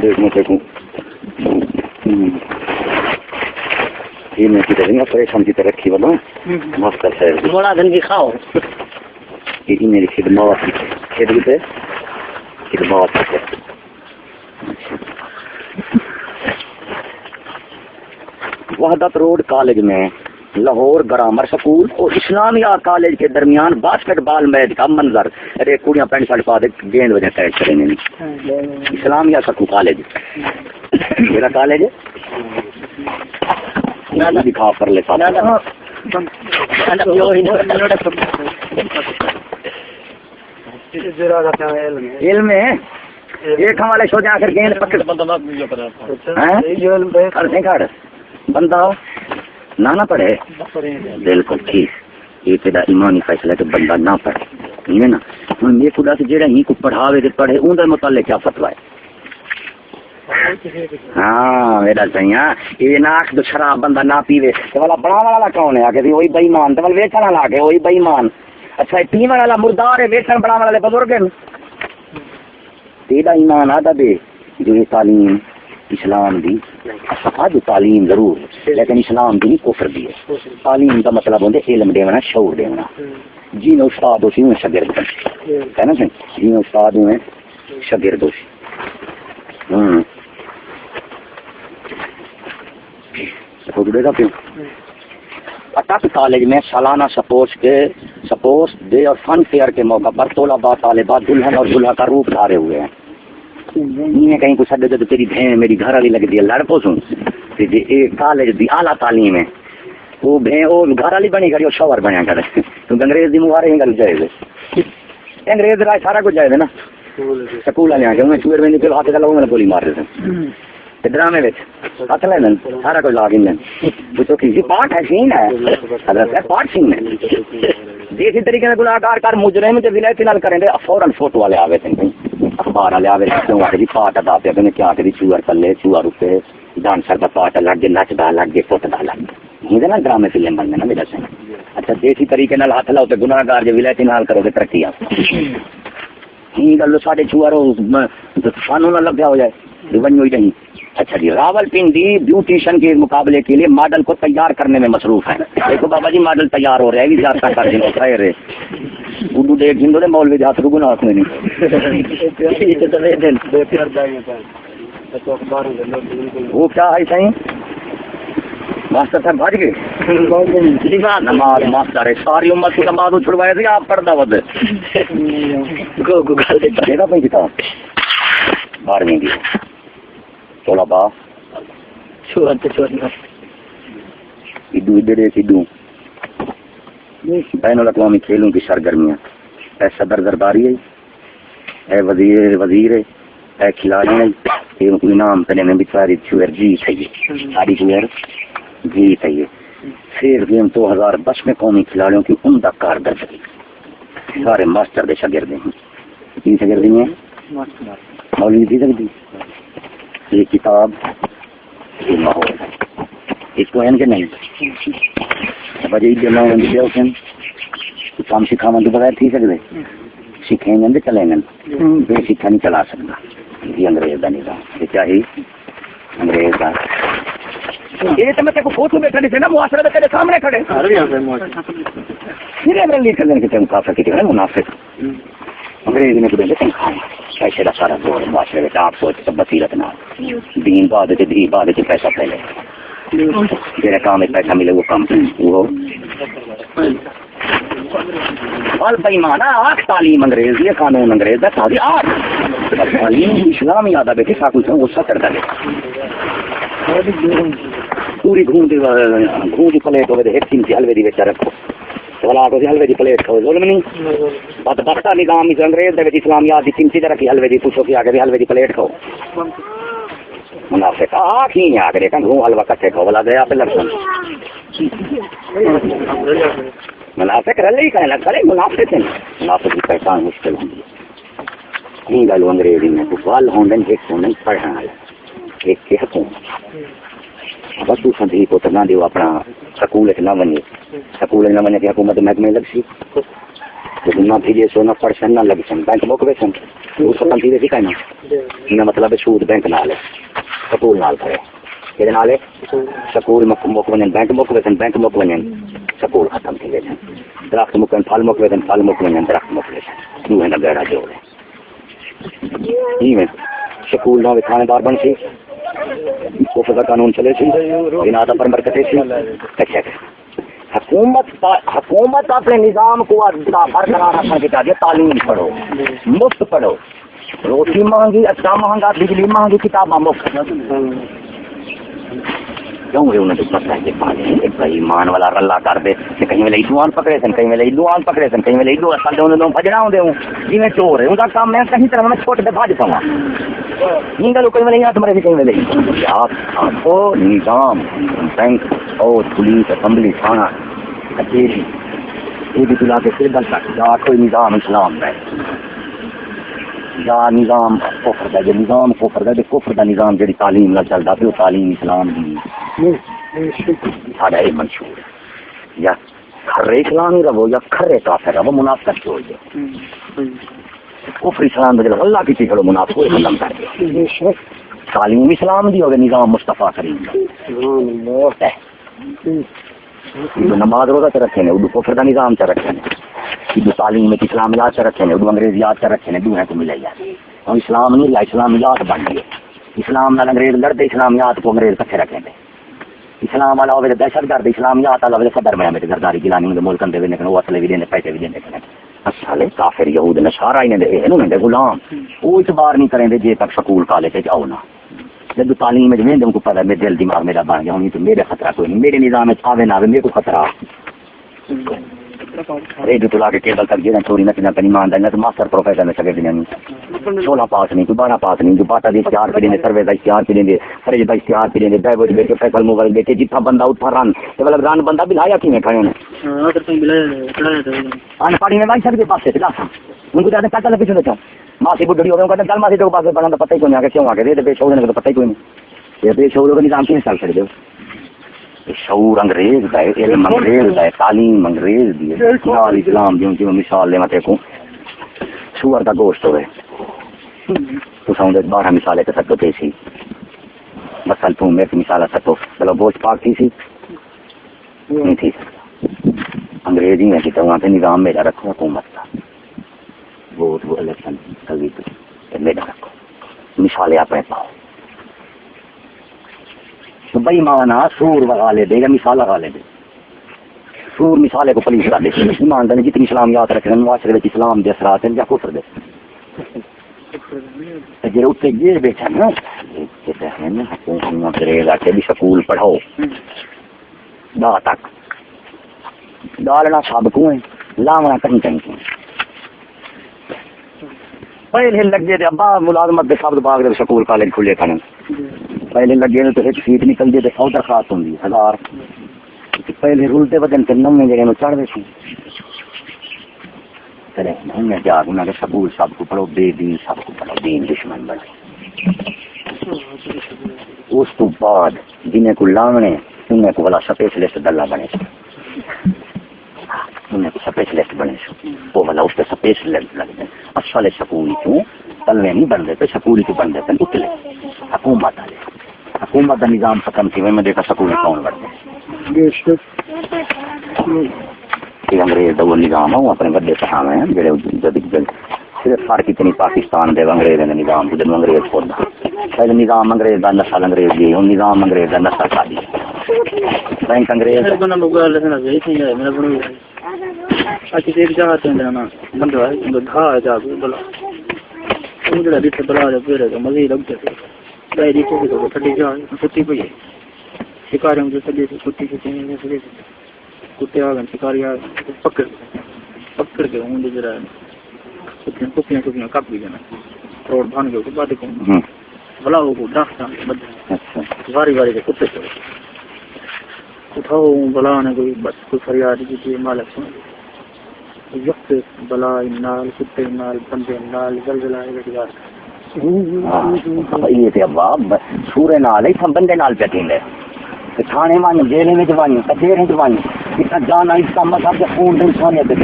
دیکھنے میں پریشان کی طرح رکھی والوں ماسٹر صاحب تھوڑا دن بھی کھاؤ یہ میری خدمات خدمت خدمات وحدت روڈ کالج میں لاہور گرامر سکول اور اسلامیہ کالج کے درمیان باسکٹ بال میچ کا منظر ارے کڑیاں پینٹ شرٹ پا دے گیند وجہ ٹیچ کریں گے اسلامیہ سکول کالج میرا کالج دکھا کر لے علم ہے ایک ہمارے سو جا کر گیند پکڑ بندہ نہ پڑھے بالکل ٹھیک یہ تیرا ایمانی فیصلہ کہ بندہ نہ پڑھے ٹھیک ہے نا ہوں یہ خدا سے جہاں ہی کو پڑھاوے تو پڑھے ان متعلق کیا فتویٰ ہے ہاں میرا صحیح ہاں یہ ناک تو شراب بندہ نہ پیوے تو والا بنانے والا کون ہے آگے وہی بےمان تو ویچن والا آگے وہی بےمان اچھا پیون والا مردار ہے ویچن بنانے والے بزرگ ہیں تیرا ایمان آدھا دے جو یہ تعلیم اسلام دی جو تعلیم ضرور لیکن اسلام دی نہیں کفر دی ہے تعلیم کا مطلب ہوتا ہے علم دینا شعور دینا جی میں استاد ہو سی میں شاگرد ہے نا جی میں استاد ہوں شاگرد ہو سی اٹک کالج میں سالانہ سپورٹس ڈے اور فن فیئر کے موقع پر طلباء طالبات دلہن اور دلہا کا روپ دھارے ہوئے ہیں کہیں کچھ سڈے تو تیری بہن میری گھر والی لگتی ہے لڑ پوسوں کالج دی اعلیٰ تعلیم ہے وہ بہن وہ گھر والی بنی کری وہ شوہر بنیا کر کیونکہ انگریز دی مہارے ہی گل جائز انگریز راج سارا کچھ جائز ہے نا سکول والے آ کے چور میں نکل ہاتھ چلا وہ گولی مار دیتے ڈرامے ہاتھ لے لین سارا کچھ لا کے کسی پارٹ ہے سین ہے حضرت پارٹ سین ہے اسی طریقے سے گناہگار کر مجرم جو ولایتی نال کریں گے فوراً فوٹو والے آوے تھے اخبار والے آوے کیوں آ کے پارٹ ادا پہ کہ کیا کہ چوہر کلے چوہا روپے ڈانسر کا پارٹ الگ نچدا الگ فوٹو الگ یہ نا ڈرامے فلم بننے نا میرا سن اچھا دیسی طریقے نال ہاتھ لاؤ تو گناہگار جو ولایتی نال کرو گے ترقی آپ گل سارے چوہر سانوں نہ لگا ہو جائے بنی ہوئی نہیں اچھا جی راول پنڈی بیوٹیشن کے مقابلے کے لیے ماڈل کو تیار کرنے میں مصروف ہے دیکھو بابا جی ماڈل تیار ہو رہا ہے بھی زیادہ کر دیں رہے اردو دیکھ جن مولوی ہاتھ کو گنا نہیں وہ کیا ہے صحیح ماسٹر صاحب بھاج گئے نماز ماسٹر ہے ساری امت کی نماز چھڑوائے تھے آپ پڑھتا ود کتاب 12ویں کی طلباء بین الاقوامی کھیلوں کی سرگرمیاں اے صدر درباری ہے اے وزیر ہے اے کھلاڑی ہے یہ انعام کرنے میں بھی ساری چوہر جی چاہیے ساری چوہر جی صحیح ہے. پھر گیم 2010 میں قومی کھلاڑیوں کی عمدہ کارکردگی. سارے ماسٹر دے شاگرد ہیں. تین شاگردی ہیں مولوی دی سکتی. یہ کتاب یہ ماحول ہے اس کو ہے کہ نہیں کام سکھاوا کے بغیر تھی سکتے سیکھیں گے چلیں گے بے سیکھا نہیں چلا سکتا. یہ انگریز کا نظام یہ چاہیے انگریز کا. یہ تو میں تیرے کو فوٹو میں کھڑے تھے نا معاشرے میں تیرے سامنے کھڑے پھر انگریز کرنے کے مسافر کی منافق انگریز نے کچھ پیسے کا سارا دور معاشرے میں آپ سوچ سب بصیرت نہ دین بعد دھی بعد پیسہ پہلے جہاں کام پیسہ ملے وہ کام وہ بےمانا آٹھ تعلیم انگریز یہ قانون انگریز ہے ساری آٹھ تعلیم اسلام یاد آ بیٹھے سا کچھ غصہ کرتا ہے پوری گھوم پلیٹ ہوئے ایک تین حلوے کی بچہ رکھو حلوے کی پلیٹ کھو ظلم نہیں بد بختہ نظام انگریز اسلامیات کی تین چیزیں رکھی حلوے کی پوچھو کہ آگے حلوے کی پلیٹ کھو منافق آٹھ ہی آ کے گھوم حلوہ کٹے کھو بلا گیا پہ لڑکن منافق رلے کہنا کرے منافق ہیں منافق کی پہچان مشکل ہوں گی گل انگریزی میں وال ہوں ایک ہوں پڑھنے والے ایک کے حکومت بس تو سندھی کو نہ دیو اپنا سکول نہ بنے سکول نہ بنے کہ حکومت محکمے لگ سی نہ پھر سو نہ پڑھ نہ لگ سن بینک موقع سن اس کو سمجھی سی کہنا یہ مطلب سود بینک نال سکول نال کرے یہ نال سکول موقع بنے بینک موقع سن بینک موقع بنے سکول ختم تھی گئے درخت مکن پھل موقع سن پھل موقع بنے درخت موقع سن دو ہے نہ گہرا جوڑ ہے سکول نہ تھانے دار بن سی کفر کا قانون چلے سی بنادا پر برکتے سی حکومت اپنے نظام کو برقرار رکھنے کے چاہیے تعلیم پڑھو مفت پڑھو روٹی مہنگی اچھا مہنگا بجلی مہنگی کتاباں مفت کیوں انہیں تو پتہ ہے کہ بھائی ایمان والا رلا کر دے کہ کہیں ویلے ایدوان پکڑے سن کہیں ویلے ایدوان پکڑے سن کہیں ویلے ایدو اصل دے انہوں بھجنا ہوں دے ہوں جی میں چور ہے ان کا کام میں کہیں طرح میں چھوٹے دے بھاج پاؤں نہیں گلو کہیں ویلے یہاں تمہارے بھی کہیں ویلے آپ کو نظام بینک اور پولیس اسمبلی تھانہ کچہری یہ بھی تلا کے پھر گل تک یا کوئی نظام اسلام ہے یا نظام کفر دا جو نظام کفر دا کفر دا نظام جڑی تعلیم نہ چلدا پھر تعلیم اسلام دی ساڈا یہ منشور ہے یا کھرے اسلامی رہو یا کھرے کافر رہو منافقت چھوڑ دو کفر اسلام دا جو اللہ کی چیز منافق ختم کر دو تعلیم اسلام دی ہوگی نظام مصطفیٰ کریم دا نماز روزہ چ رکھے نے اردو کفر دا نظام چ رکھے نے اردو تعلیم میں اسلامیات چ رکھے نے اردو انگریزیات چ رکھے نے دو ہے کو ملے گا اور اسلام نہیں لا اسلامیات بن گئے اسلام نال انگریز لڑتے اسلامیات کو انگریز کٹھے رکھے نے اسلام والا ہوے دہشت گرد اسلامیات والا ہوے صدر بنا بیٹھے گرداری گلانی دے ملکن دے نے وہ اصل بھی دے پیسے بھی دے اصل کافر یہود نصارا ہی نے انہوں نے غلام وہ اعتبار نہیں کریں جے تک سکول کالج وچ آؤ نہ جب تعلیم میں ان کو پتا میرے دل دماغ میرا بن گیا ہوں تو میرے خطرہ کوئی نہیں میرے نظام میں آوے نہ آوے میرے کو خطرہ ریڈیو لا کے کیبل تک جہاں چوری نہ کنی مان تو ماسٹر پروفیسر نے سگے دیں 16 پاس نہیں 12 پاس نہیں جو باٹا کے اشتہار پہ دیں سروے کا اشتہار پہ دیں فرج کا اشتہار پہ دیں ڈرائیور بیٹھے فیصل موبائل بیٹھے جتنا بندہ اتنا رن مطلب رن بندہ بلایا کھے کھڑے ان پڑھی میں بائی سکتے پاس ان کو زیادہ پیسہ پیچھے دیکھا ماسی بڑھی ہو گئے چل ماسی کے پاس بڑھنا پتہ ہی کوئی نہیں کیوں آ کے بے شعور تو پتہ ہی کوئی نہیں یہ بے شعور کا نظام کیوں چل سکتے ہو شعور انگریز کا ہے علم انگریز کا ہے تعلیم انگریز دی ہے اسلام دی جو مثال لے متے کو سور کا گوشت ہوئے تو سمجھ 12 مثالیں تے سکتے تھے سی مثلا تو میں مثال سکو چلو گوشت پاک تھی سی نہیں تھی انگریزی میں کہ وہاں پہ نظام میرا رکھو حکومت کا ووٹ وہ الیکشن کبھی میرا رکھو مثالیں اپنے پاؤ تو بھائی مانا سور لگا لے دے یا مثال لگا لے دے سور مثالیں کو پولیس کر دے ایمان دے جتنی اسلامیات رکھے معاشرے میں اسلام دے اثرات ہیں یا کفر دے جی اتنے یہ بیٹھا نا کہتے ہیں نا حکومت انگریز آ کے بھی سکول پڑھاؤ دا تک ڈالنا سب کو ہے لاونا کہیں کہیں کہیں پہلے لگے دے ابا ملازمت دے سب باغ دے سکول کالج کھلے کھانے پہلے لگے تو ایک سیٹ نکل جائے تو 100 درخواست ہوں 1000 پہلے رولتے بدن کے 9 جگہ میں چڑھ گئے چلے ہوں جا انہوں نے سکول سب کو پڑھو بے دین سب کو پڑھو دین دشمن بنے اس تو بعد جنہیں کو لاونے انہیں کو بلا سپیشلسٹ دلہ بنے انہیں کو سپیشلسٹ بنے وہ بلا اس پہ سپیشلسٹ لگ گئے اصل سکول کیوں تلوے نہیں بن رہے سکول کی بن رہے اتلے حکومت والے حکومت کا نظام ختم تھی میں دیکھا سکول کون بڑھتے انگریز کا وہ نظام ہے وہ اپنے بڑے صحابہ ہیں جڑے صرف فرق اتنی پاکستان دے انگریز نے نظام جدوں انگریز کھولا پہلے نظام انگریز دا نسل انگریز دی ہن نظام انگریز دا نسل شادی بینک انگریز بنا لوگا لگنا ویکھ نہیں ہے میرا بنو اچھی تے جگہ تے نا بندہ ہے گھا جا بلا وہ جڑا بیٹھے بلا دے پھر مزے لگتے دای دی کو ٹھڈی جا سچی پئی شکاریوں جو سجے کتی کتی نے سجے کتے آ گئے شکاری آ پکڑ کے ہوں جڑا کپیاں کپ بھی جانا روڈ بن گئے بعد کو بلا وہ ڈاکٹر باری باری کے کتے سے اٹھاؤ بلا نے کوئی بس کوئی فریاد کی مالک سن وقت بلا نال کتے نال بندے نال زلزلہ یہ تے ابا سورے نال ہی بندے نال پٹیندے تھانے مان جیل میں جوانی کچہری جوانی اس جانا اس کا مطلب خون دے انسانیت دے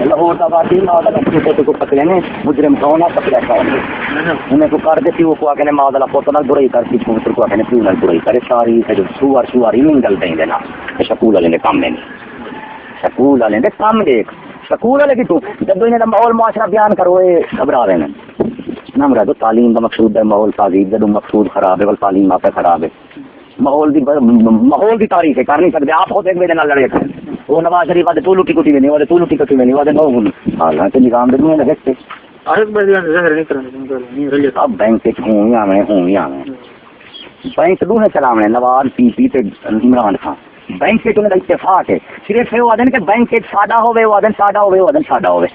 لاہور کا واقعی ماں کا کو پکڑے نے مجرم کون ہے پکڑا کون انہیں کو کر دیتی وہ کو آ کے ماں کا پوتو نال برائی کرتی پوتر کو آ کے پیو نال برائی کرے ساری سوار ہی منگل دیں دینا سکول والے نے کام نہیں سکول والے نے کام دیکھ سکول والے کی تو جب انہیں کا ماحول معاشرہ بیان کرو یہ گھبرا رہے ہیں نہ مراد تعلیم کا مقصود ہے ماحول تہذیب جب مقصود خراب ہے تعلیم آپ خراب ہے ماحول کی تاریخ ہے کر نہیں سکتے آپ خود ایک میرے نال لڑے کھڑے وہ نواز شریف آتے تو لٹی کٹی میں نہیں وہ تو لٹی کٹی میں نہیں وہ نو گن حالانکہ نظام دے میں لگتے اب بینک ہوں بینک دونے چلاونے نواز پی پی تے عمران خان بینک کے انہیں اتفاق ہے صرف وہ آدھن کہ بینک کے سادہ ہوئے وہ آدھن سادہ ہوئے وہ آدھن سادہ ہوئے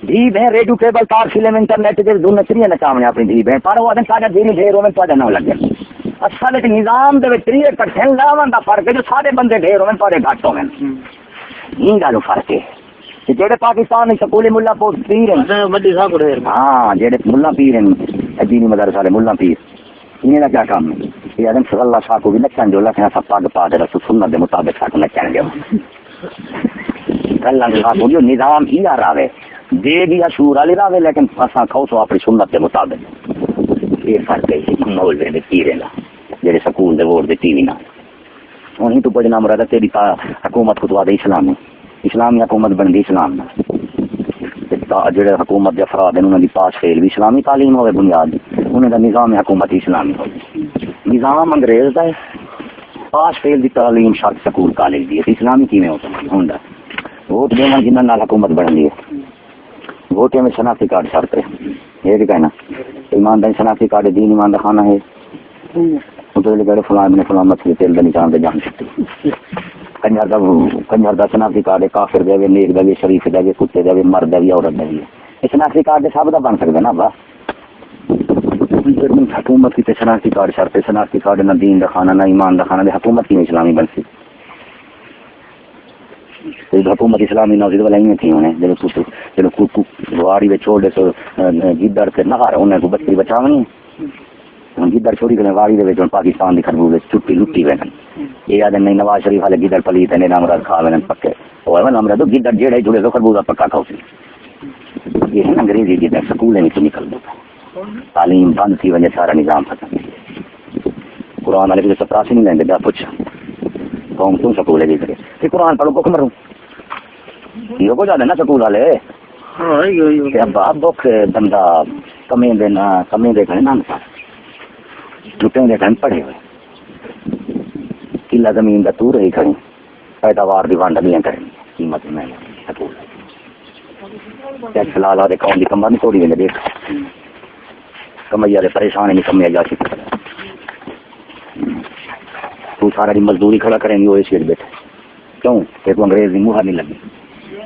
دھی بہن ریڈیو کیبل تار فلم انٹرنیٹ کے دونوں چریے نچاونے اپنی دھی بہن پر وہ آدھن سادہ دینی ڈھیروں میں تو نہ لگے اصل ایک نظام دے 3% لاون دا فرق ہے جو سارے بندے ڈھیر ہوئے پارے گھٹ ہوئے یہ گالو فرق ہے کہ جڑے پاکستان میں سکولی ملا پیر ہیں ہاں جڑے ملا پیر ہیں دینی مدرسہ والے ملا پیر انہیں کا کیا کام ہے یہ آدم صلی اللہ شاہ کو بھی نچن جو لکھنا سب پاگ پا دے رسول سنت دے مطابق ساکو نچن گے اللہ شاہ کو جو نظام ہی آ رہا ہے دے بھی اشور والی راوے لیکن اساں کھو سو اپنی سنت دے مطابق یہ فرق ہے ماحول دے پیرے لا جڑے سکول دے ووٹ دے ٹی وی نال ہن تو بڑے نام رہا تیری حکومت کو تو آدھے اسلامی اسلامی حکومت بندی اسلام نال جڑے حکومت دے افراد ہیں انہاں دی پاس فیل بھی اسلامی تعلیم ہوے بنیاد انہاں دا نظام حکومت اسلامی ہوے نظام انگریز دا ہے پاس فیل دی تعلیم شرط سکول کالج دی اسلامی کیویں ہو سکدا ہوندا ووٹ دینا جنہاں نال حکومت بن دی ہے ووٹ میں شناختی کارڈ شرط ہے یہ بھی کہنا ایمانداری شناختی کارڈ دین ایمان دا خانہ ہے ادھر لگے فلاں نے فلاں مچھلی تیل دا نشان دے جان سکتے کنجر دا شناختی کارڈ کافر دے وے نیک دے شریف دے کتے دے مرد دے عورت دے یہ شناختی کارڈ سب دا بن سکدا نا با حکومت کی شناختی کارڈ شرط شناختی کارڈ نہ دین دا خانہ نہ ایمان دا خانہ دے حکومت کی اسلامی بن سی حکومت اسلامی نوزید والا ہی تھی انہیں جب واڑی میں چھوڑ دے تو گدڑ سے نہ انہیں کو بچی بچاونی گدڑ چھوڑی کرنے واڑی دے پاکستان کی خربوزے چھٹی لٹی وین یہ آدھے نہیں نواز شریف والے گدڑ پلیت نے نامراد کھا وین پکے وہ نامراد تو گدڑ جیڑے جڑے تو خربوزہ پکا کھاؤ سی یہ ہے نا انگریزی گدڑ سکول نہیں تو نکل دو تعلیم بند تھی وجہ سارا نظام ختم قرآن والے کو سپراسی نہیں لیں گے جا پوچھ قوم کیوں سکول ہے کرے کہ قرآن پڑھو کو مروں یہ کو جانے نا سکول والے اب بک بندہ کمی دینا کمی دیکھنے نا ٹوٹے دیکھنے پڑھے ہوئے قلعہ زمین کا تو رہی کھڑی پیداوار دی وانڈ نہیں کریں قیمت میں سکول ٹیکس لا دے قوم دی کمر نہیں توڑی دیں دیکھ کمائی والے پریشان نہیں کمائی جا سکتے تو سارا دی مزدوری کھڑا کریں گے وہ اے سی بیٹھے کیوں کہ تو انگریز دی مہر نہیں لگی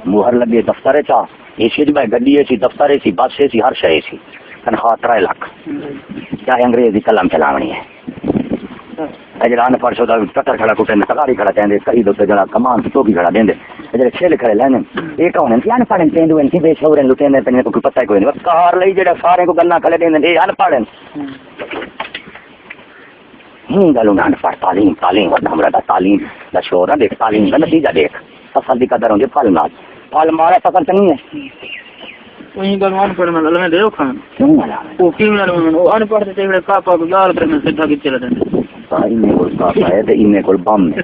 مہر لگی دفتر چاہ اے سی میں گڈی اے سی دفتر اے سی بس اے سی ہر شے سی تنخواہ 3 لاکھ چاہے انگریزی قلم چلاونی ہے جڑا ان پڑھ سودا ٹکر کھڑا کٹے تکاری کھڑا کہندے کئی دو جڑا کمان تو بھی کھڑا دیندے جڑے چھل کھڑے لینے یہ کون ہیں ان پڑھن پینڈو ان کی بے شعور لٹیندے تے کوئی پتہ کوئی نہیں کار لئی جڑا سارے کو گلاں کھڑے دیندے اے ان پڑھن گلوں ان پڑھ تعلیم تعلیم ہمارا تعلیم دا شعور دیکھ تعلیم دا نتیجہ دیکھ فصل دی قدر ہوندی پھل نال پھل مارا فصل نہیں ہے وہی گلوان پر میں لمے دیو کھان کیوں والا وہ کیوں نہ وہ ان پڑھ تے جڑے کاپا گال کر میں سیدھا کیتے لدن میں کول کافا ہے تے ان کول بم ہے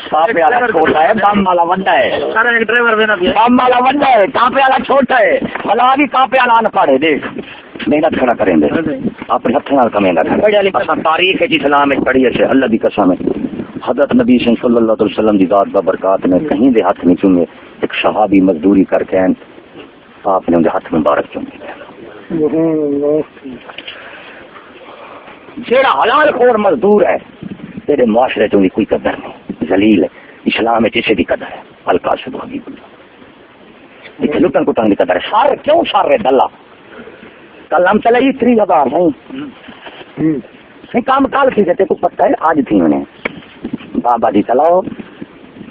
کافے والا چھوٹا ہے بم والا وڈا ہے سارا ایک ڈرائیور بنا دیا بم والا وڈا ہے کافے والا چھوٹا ہے بھلا بھی کافے والا ان پڑھے دیکھ محنت کھڑا کریں گے اپنے ہاتھ نال کمیں گا تاریخ ہے اسلام میں پڑھی ہے اللہ دی قسم ہے حضرت نبی صلی اللہ علیہ وسلم دی ذات برکات میں کہیں دے ہاتھ نہیں چومے ایک صحابی مزدوری کر کے آپ نے ان کے ہاتھ مبارک چومے جیڑا حلال خور مزدور ہے تیرے معاشرے چ کوئی قدر نہیں ذلیل ہے اسلام میں کسی کی قدر ہے ہلکا سے حبیب اللہ لٹن کٹن کی قدر ہے سارے کیوں سارے دلہ کل ہم چلے 30,000 نہیں کام کال تھی جاتے کو پتہ ہے آج تھی انہیں بابا جی چلاؤ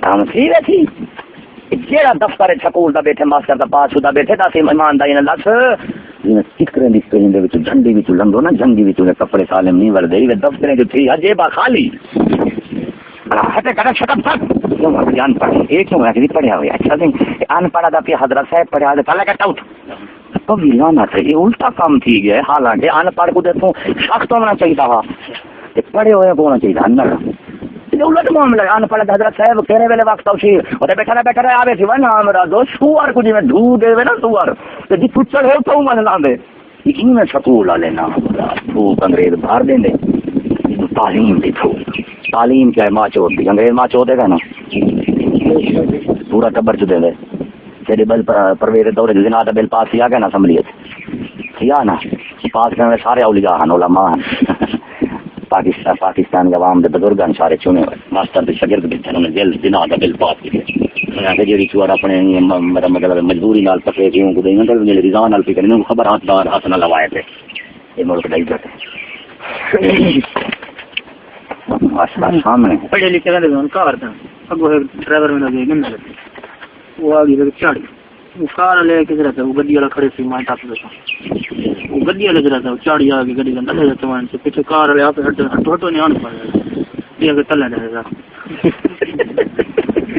کام تھی ویسی جیڑا دفتر سکول دا بیٹھے ماسٹر دا پاس دا بیٹھے دا ایمانداری نال دس ٹکرے دی پہندے وچ جھنڈی وچ لنگو نا جنگی وچ کپڑے سالم نہیں وردے وی دفتر جو تھی جیبا خالی ہٹے کڑا شٹم تک کیوں جان پڑھ ایک کیوں ہے کہ پڑھیا ہویا اچھا نہیں ان پڑھا دا پی حضرت صاحب پڑھا دے پہلے کٹ آؤٹ تو بھی لانا تھا یہ الٹا کام تھی گیا حالانکہ ان پڑھ کو دیکھو سخت ہونا چاہیے تھا پڑھے ہوئے کو ہونا چاہیے ان الٹ معاملہ ان پڑھ حضرت صاحب کہنے والے وقت اوشی اوتے بیٹھا رہا آوے تھی نا میرا دوست سوار کو جی میں دھو دے نا سوار تے جی پچڑ ہے تو من لاندے یہ میں سکول والے نا تو انگریز باہر دیندے تعلیم دی تھو تعلیم کیا ہے ماں چوت دی انگریز ماں چوت دے گا نا پورا ٹبر چ دے دے تیرے بل پرویز دور جنا دا بل پاس کیا گیا نا اسمبلی کیا نا پاس کرنے سارے اولیاء ہیں علماء ہیں پاکستان کے عوام دے بزرگ سارے چنے ہوئے ماسٹر دے شاگرد بھی انہوں نے جیل جنا دا بل پاس کیا کہ جڑی چوار اپنے مطلب مجبوری نال پکے کیوں کو دے نال رضا نال پکے انہوں خبر ہاتھ نہ لوائے تھے یہ ملک دی عزت ہے سامنے پڑھے لکھے رہتے ہیں کار تھا اگو ڈرائیور میں لگے گن وہ آگے چڑھ وہ کار لے کے رہتا وہ گڈی والا کھڑے سی میں ٹاپ دیتا وہ گڈی والا رہتا وہ چاڑی آگے گڈی کا نہ جاتا وہاں سے پیچھے کار والے آپ ہٹو نہیں آنے پڑے یہ اگر تلے رہے گا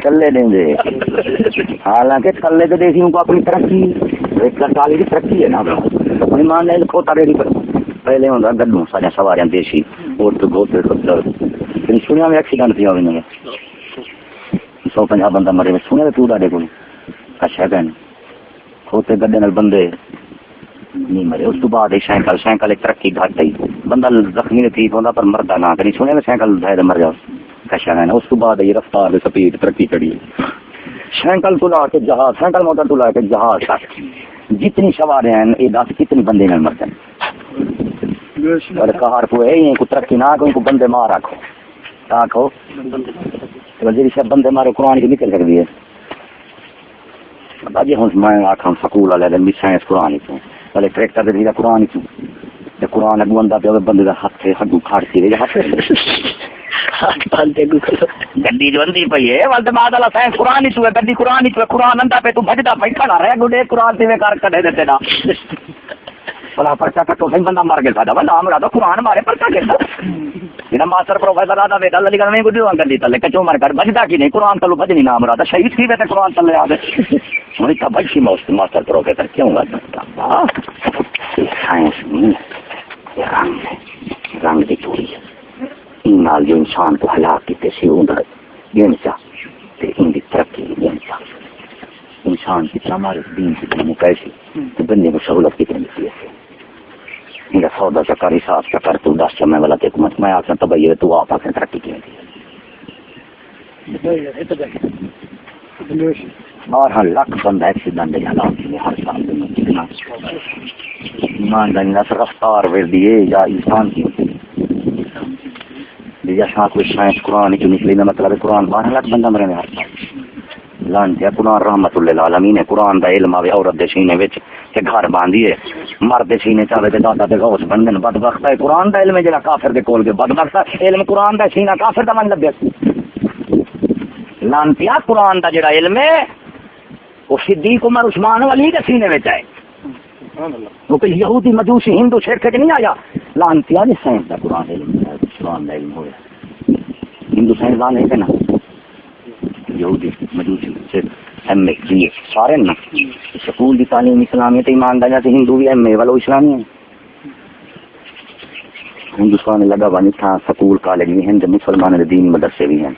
کلے دیں گے حالانکہ کلے تو دیکھی ان کو اپنی ترقی ایک سال کی ترقی ہے نا مان لے کھوتا ریڈی پر پہلے ہوتا گڈوں سارے سواریاں دیسی اور تو گوتے سنیا میں ایکسیڈنٹ تھی ہوئی 150 بندہ مرے میں سنیا تو ڈاڈے کو اچھا کہنے کھوتے گڈے نال بندے نہیں مرے اس تو بعد سائیکل ایک ترقی گھٹ گئی بندہ زخمی نہیں ٹھیک ہوتا پر مردا نہ کری سنیا میں سائیکل دھائے مر جاؤ اچھا کہنے اس تو بعد یہ رفتار سپیڈ ترقی کری سائیکل تو لا کے جہاز سائیکل موٹر تو لا کے جہاز تک جتنی سواریاں ہیں یہ دس کتنی بندے نال مر جائیں اور کہار کو ہے کو ترقی نہ کو بندے مار رکھو آخو جی سب بندے مارے قرآن کی نکل سکتی ہے جی ہوں میں آخا سکول والے سائنس قرآن چوں پہلے ٹریکٹر دے قرآن چوں قرآن اگو آتا پہ بندے کا ہاتھ ہگو کھاڑسی گڈی جو اندھی پی ہے ولد بعد والا سائنس قرآن چوں گڈی قرآن چوں قرآن اندا پہ تو بجدا پہ کھڑا رہے گڈے قرآن تے کر کڈے دیتے نا بلا پرچا کٹو سی بندہ مر گیا بندہ ہمارا تو قرآن مارے پرچا کہتا جنا ماسٹر پروفیسر آتا بیٹا للی گل میں گڈی گڈی تلے کچو مر کر بجدا کی نہیں قرآن تلو بجنی نام رہا شہید تھی بیٹے قرآن تلے آ گئے ہوں اتنا بچی ماسٹر پروفیسر کیوں گا سائنس نہیں رنگ ہے رنگ کی چوری ہے ان جو انسان کو ہلاک کیتے سی گنچا ان کی ترقی گنچا انسان کتنا ہمارے دین کتنا مکیسی تو بندے کو سہولت کتنی ملتی ہے میرا سودا چکر حساب چکر تو 10 چمے والا تے حکومت میں آخر تو بھائی تو آپ آخر ترقی کی اور ہر لاکھ بندہ ایکسیڈنٹ دے حالات میں ہر سال میں کتنا ایمانداری نہ رفتار وردی ہے یا انسان کی جیسا کوئی سائنس قرآن کی نکلی نہ مطلب قرآن 12 لاکھ بندہ مرے ہر سال لانتے قرآن رحمت للعالمین قرآن دا علم آوے عورت دے سینے وچ تے گھر باندھی ہے مرد سینے چاہے تے دادا تے غوث بن دین بدبخت ہے قرآن دا علم ہے جڑا کافر دے کول گئے بدبخت ہے علم قرآن دا سینہ کافر دا من لبیا لانتیا قرآن دا جڑا علم ہے وہ صدیق عمر عثمان ولی دے سینے وچ ہے وہ کہ یہودی مجوسی ہندو شرک نہیں آیا لانتیا نے سائنس دا قرآن علم ہے قرآن دا علم ہویا ہندو سائنس دان ہے نا یہودی مجوسی شرک ایم اے بی اے سارے نا سکول دی تعلیم اسلامیت ایماندار سے ہندو بھی ایم اے والا اسلامی ہے ہندوستان لگا ہوا نہیں تھا سکول کالج بھی ہیں مسلمان دینی مدرسے بھی ہیں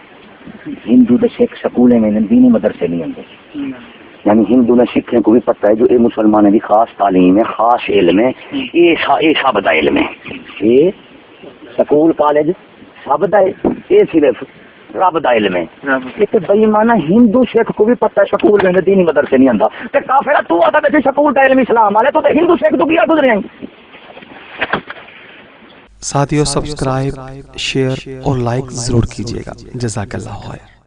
ہندو دے سکھ سکول میں دینی مدرسے نہیں ہیں یعنی ہندو نے سکھیں کو بھی پتہ ہے جو اے مسلمان کی خاص تعلیم ہے خاص علم ہے یہ سب دا علم ہے یہ سکول کالج سب دا یہ صرف رب دا علم ہے ایک بے ایمانہ ہندو شیخ کو بھی پتہ ہے سکول میں دینی مدرسے نہیں آندا تے کافر تو آتا بیٹھے سکول دا علم اسلام والے تو ہندو شیخ تو کیا گزرے ہیں ساتھیو سبسکرائب شیئر اور لائک ضرور کیجیے گا جزاک اللہ خیر